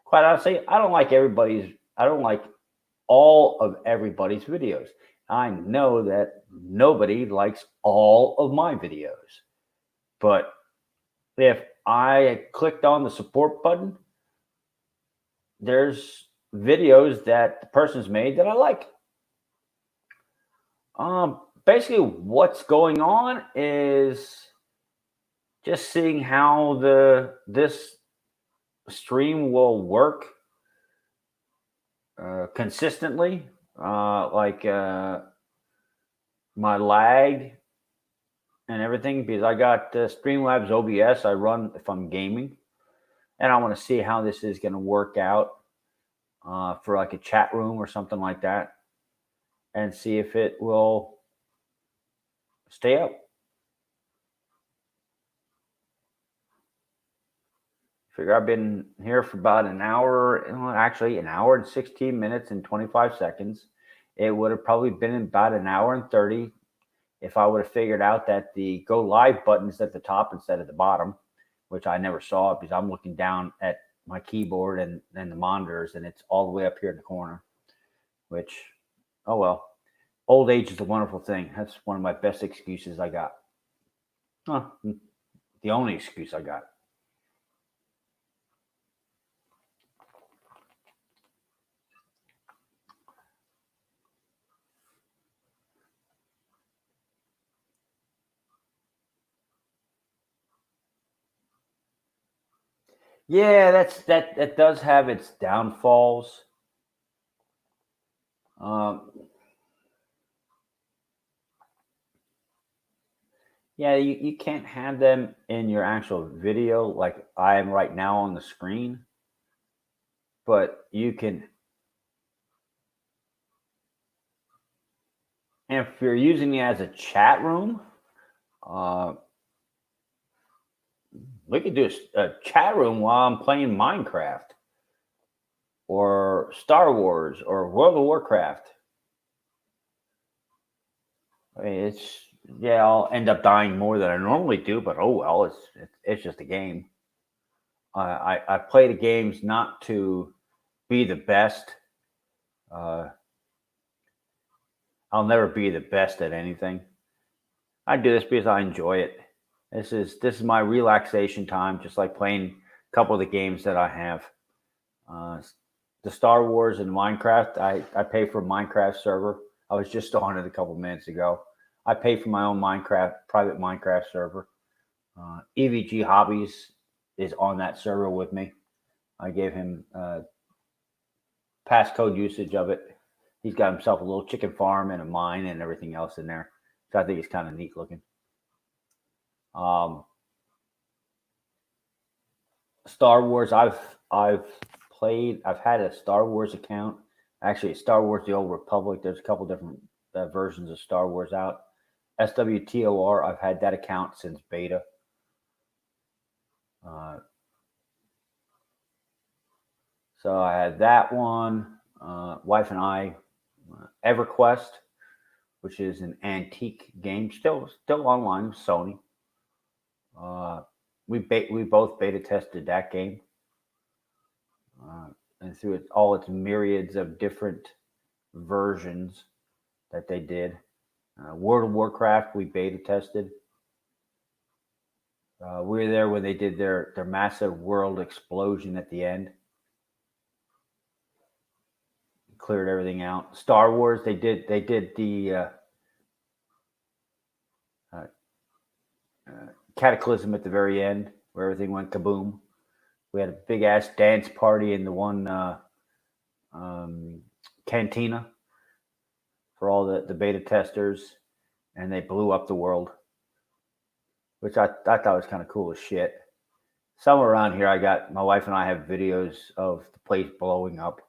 Quite honestly, I don't like all of everybody's videos. I know that nobody likes all of my videos. But if I clicked on the support button, there's videos that the person's made that I like. Basically, what's going on is just seeing how this stream will work consistently. My lag and everything, because I got Streamlabs OBS I run if I'm gaming, and I want to see how this is going to work out for like a chat room or something like that, and see if it will stay up. Figure I've been here for about an hour, actually an hour and 16 minutes and 25 seconds. It would have probably been about an hour and 30 if I would have figured out that the go live button is at the top instead of the bottom, which I never saw because I'm looking down at my keyboard and the monitors, and it's all the way up here in the corner, which, oh well. Old age is a wonderful thing. That's one of my best excuses I got. Huh, the only excuse I got. Yeah, that does have its downfalls. Um, yeah, you can't have them in your actual video like I am right now on the screen, but you can. And if you're using it as a chat room, uh, we could do a chat room while I'm playing Minecraft or Star Wars or World of Warcraft. I mean, yeah, I'll end up dying more than I normally do, but oh well, it's just a game. I play the games not to be the best. Uh, I'll never be the best at anything. I do this because I enjoy it. This is my relaxation time, just like playing a couple of the games that I have. Uh, the Star Wars and Minecraft. I pay for a Minecraft server. I was just on it a couple minutes ago. I pay for my own Minecraft private Minecraft server. EVG Hobbies is on that server with me. I gave him passcode usage of it. He's got himself a little chicken farm and a mine and everything else in there. So I think it's kind of neat looking. Um, Star Wars. I've played. I've had a Star Wars account. Actually, Star Wars: The Old Republic. There's a couple different versions of Star Wars out. SWTOR. I've had that account since beta. Uh, so I had that one. Wife and I. EverQuest, which is an antique game, still online. Sony. Uh, we both beta tested that game, and through all its myriads of different versions that they did. World of Warcraft we beta tested. We were there when they did their massive world explosion at the end. Cleared everything out. Star Wars they did the uh, cataclysm at the very end where everything went kaboom. We had a big ass dance party in the one um, cantina for all the beta testers, and they blew up the world, which I thought was kind of cool as shit. Somewhere around here, I got my wife and I have videos of the place blowing up.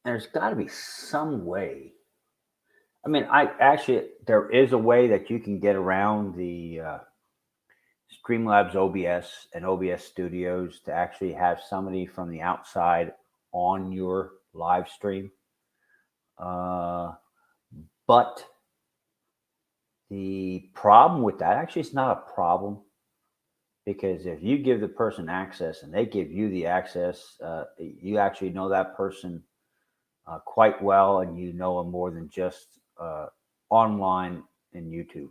There's got to be some way. I mean, I actually there is a way that you can get around the Streamlabs OBS and OBS Studios to actually have somebody from the outside on your live stream. Uh, but the problem with that actually it's not a problem because if you give the person access and they give you the access, you actually know that person quite well and you know them more than just online in YouTube.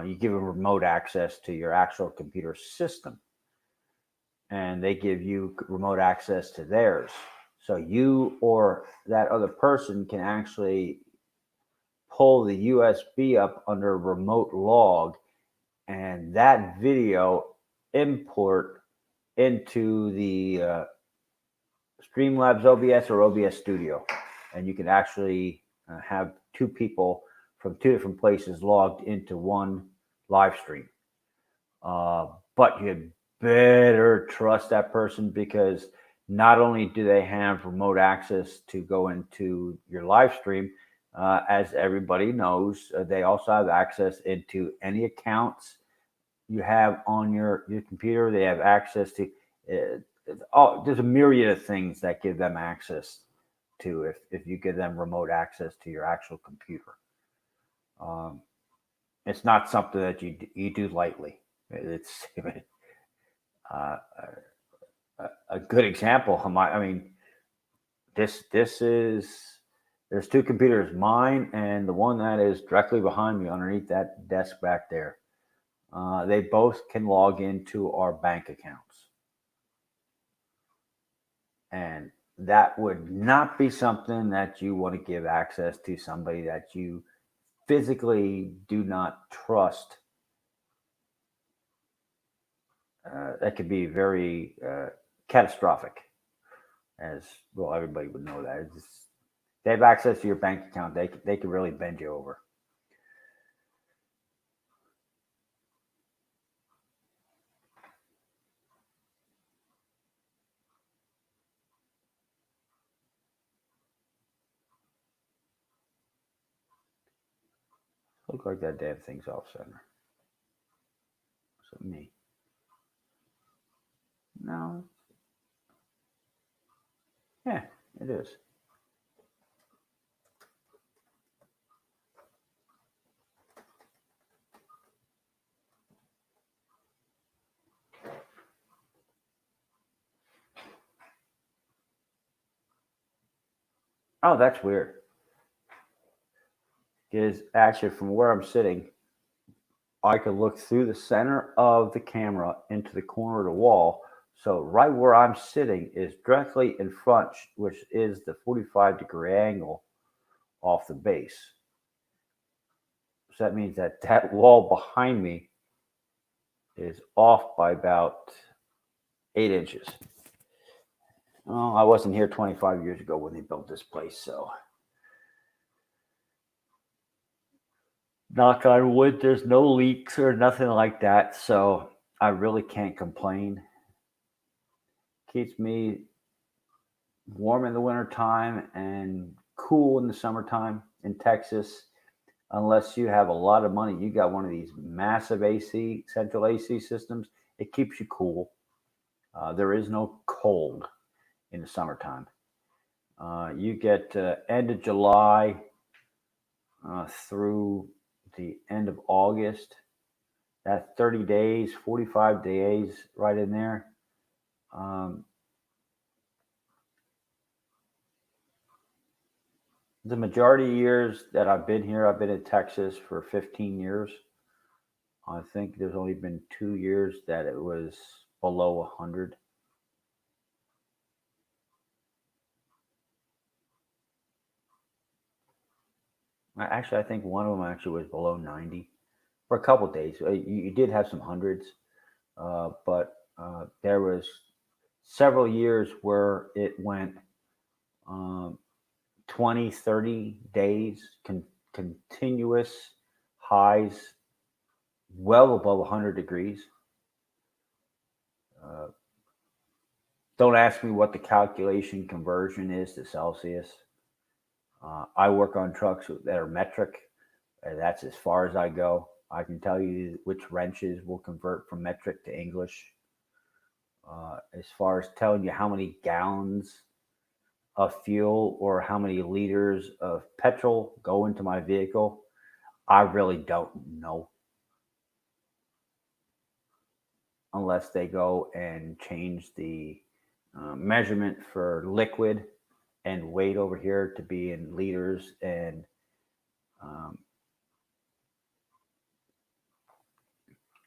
You give them remote access to your actual computer system and they give you remote access to theirs. So you or that other person can actually pull the USB up under remote log and that video import into the Streamlabs OBS or OBS Studio. And you can actually have two people from two different places logged into one live stream. But you better trust that person, because not only do they have remote access to go into your live stream, as everybody knows, they also have access into any accounts you have on your computer. They have access to there's a myriad of things that give them access to, if you give them remote access to your actual computer. Um, it's not something that you do lightly. It's uh, a good example. I mean, this is there's two computers, mine and the one that is directly behind me underneath that desk back there. They both can log into our bank accounts, and that would not be something that you want to give access to somebody that you physically do not trust. That could be very catastrophic, as well. Everybody would know that. They have access to your bank account. They could really bend you over. Look like that damn thing's off center. So me. No. Yeah, it is. Oh, that's weird. Because actually, from where I'm sitting, I could look through the center of the camera into the corner of the wall. So right where I'm sitting is directly in front, which is the 45-degree angle off the base. So that means that that wall behind me is off by about 8 inches. Well, I wasn't here 25 years ago when they built this place, so knock on wood, there's no leaks or nothing like that. So I really can't complain. Keeps me warm in the wintertime and cool in the summertime in Texas. Unless you have a lot of money, you got one of these massive AC, central AC systems, it keeps you cool. There is no cold in the summertime. You get end of July through the end of August. That 30 days, 45 days, right in there. Um, the majority of years that I've been here, I've been in Texas for 15 years. I think there's only been 2 years that it was below 100. Actually, I think one of them actually was below 90 for a couple of days. You did have some hundreds, but there was several years where it went um, 20, 30 days, continuous highs well above 100 degrees. Uh, don't ask me what the calculation conversion is to Celsius. I work on trucks that are metric. That's as far as I go. I can tell you which wrenches will convert from metric to English. As far as telling you how many gallons of fuel or how many liters of petrol go into my vehicle, I really don't know, unless they go and change the measurement for liquid and weight over here to be in liters. And um,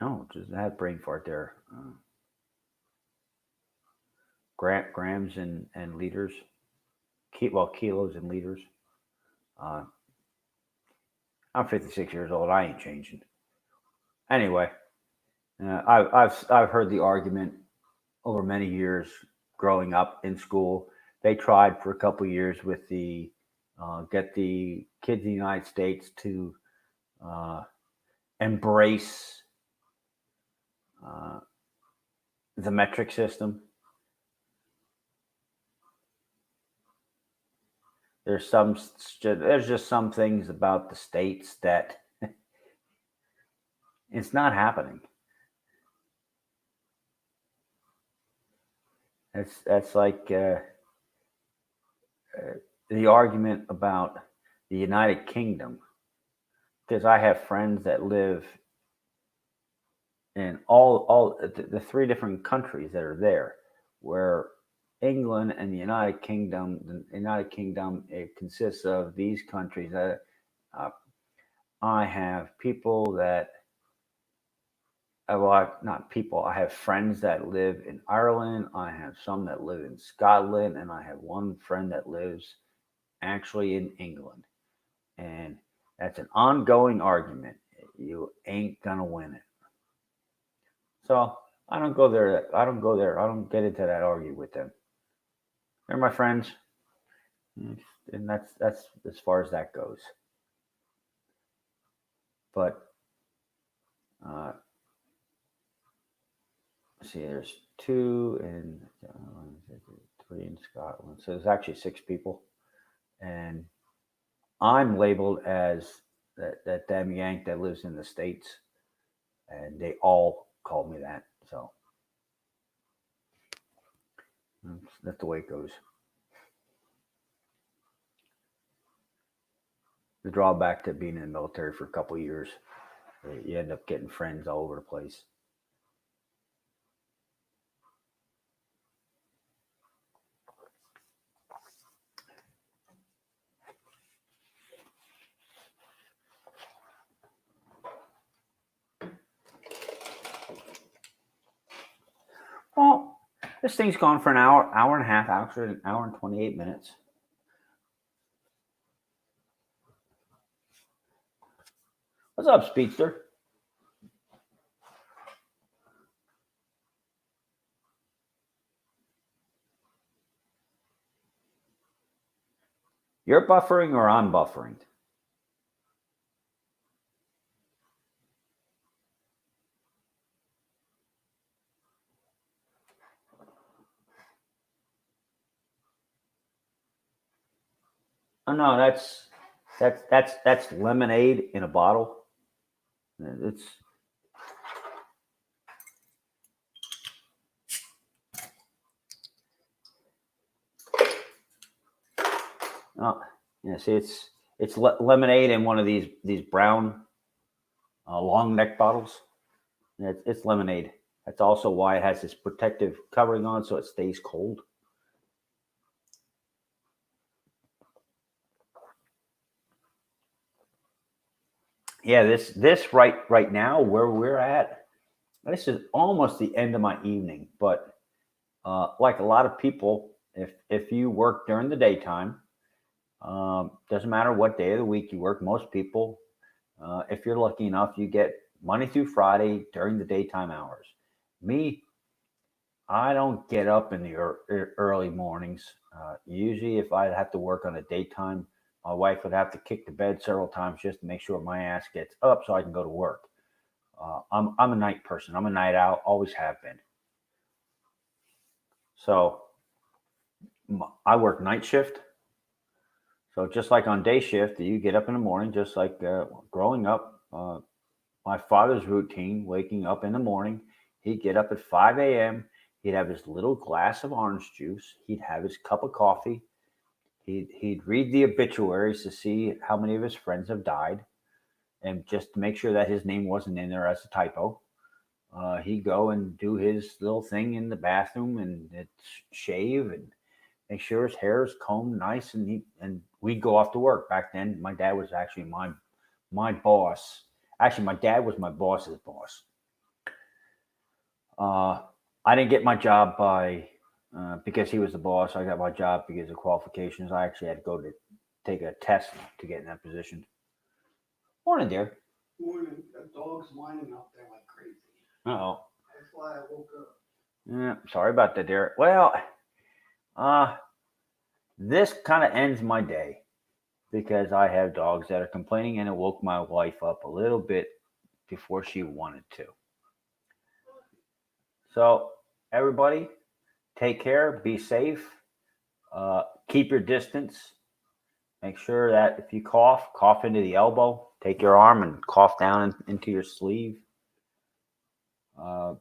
oh, just that brain fart there. Grams and liters, kilos and liters. Uh, I'm 56 years old. I ain't changing. Anyway, I've heard the argument over many years growing up in school. They tried for a couple of years with the get the kids in the United States to embrace the metric system. There's just some things about the states that it's not happening. That's like the argument about the United Kingdom, because I have friends that live in all the three different countries that are there, where England and the United Kingdom. The United Kingdom, it consists of these countries. I have people that, well, not people. I have friends that live in Ireland. I have some that live in Scotland, and I have one friend that lives actually in England. And that's an ongoing argument. You ain't gonna win it. So I don't go there. I don't go there. I don't get into that argument with them. They're my friends, and that's as far as that goes. But uh, see, there's two in three in Scotland, so there's actually six people, and I'm labeled as that damn Yank that lives in the States, and they all call me that. So that's the way it goes. The drawback to being in the military for a couple of years, you end up getting friends all over the place. Well, this thing's gone for an hour and a half, actually an hour and 28 minutes. What's up, Speedster? You're buffering or I'm buffering? Oh no, that's lemonade in a bottle. It's oh yeah. See, it's lemonade in one of these brown long neck bottles. It's lemonade. That's also why it has this protective covering on, so it stays cold. Yeah, this right now where we're at, this is almost the end of my evening. But like a lot of people, if you work during the daytime, doesn't matter what day of the week you work. Most people, if you're lucky enough, you get Monday through Friday during the daytime hours. Me, I don't get up in the early mornings. Usually, if I have to work on a daytime, my wife would have to kick the bed several times just to make sure my ass gets up so I can go to work. I'm a night person. I'm a night owl. Always have been. So I work night shift. So just like on day shift, you get up in the morning. Just like growing up, my father's routine, waking up in the morning, he'd get up at 5 a.m. He'd have his little glass of orange juice. He'd have his cup of coffee. He'd read the obituaries to see how many of his friends have died, and just to make sure that his name wasn't in there as a typo. He'd go and do his little thing in the bathroom and shave and make sure his hair is combed nice, and we'd go off to work. Back then, my dad was actually my boss. Actually, my dad was my boss's boss. I didn't get my job because he was the boss. I got my job because of qualifications. I actually had to go to take a test to get in that position. Morning, dear. Morning. That dog's whining out there like crazy. Oh. That's why I woke up. Yeah, sorry about that, dear. Well, this kind of ends my day. because I have dogs that are complaining, and it woke my wife up a little bit before she wanted to. So, everybody, take care, be safe, keep your distance. Make sure that if you cough, cough into the elbow. Take your arm and cough down into your sleeve. Uh,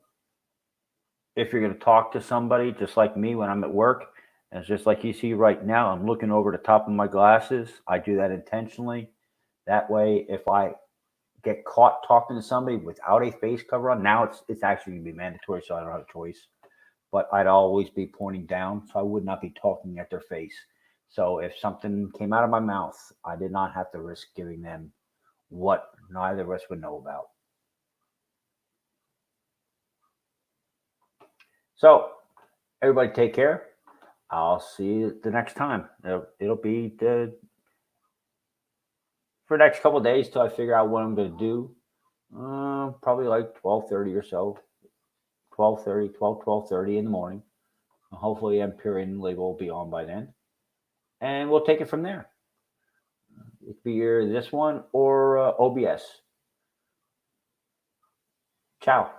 if you're going to talk to somebody, just like me when I'm at work, and it's just like you see right now, I'm looking over the top of my glasses. I do that intentionally. That way, if I get caught talking to somebody without a face cover on, now it's actually going to be mandatory, so I don't have a choice. But I'd always be pointing down, so I would not be talking at their face. So if something came out of my mouth, I did not have to risk giving them what neither of us would know about. So everybody take care. I'll see you the next time. It'll be for the next couple of days till I figure out what I'm going to do. Probably like 12:30 or so. 12:30 in the morning. Hopefully Empyrean label will be on by then. And we'll take it from there. It could be either this one or OBS. Ciao.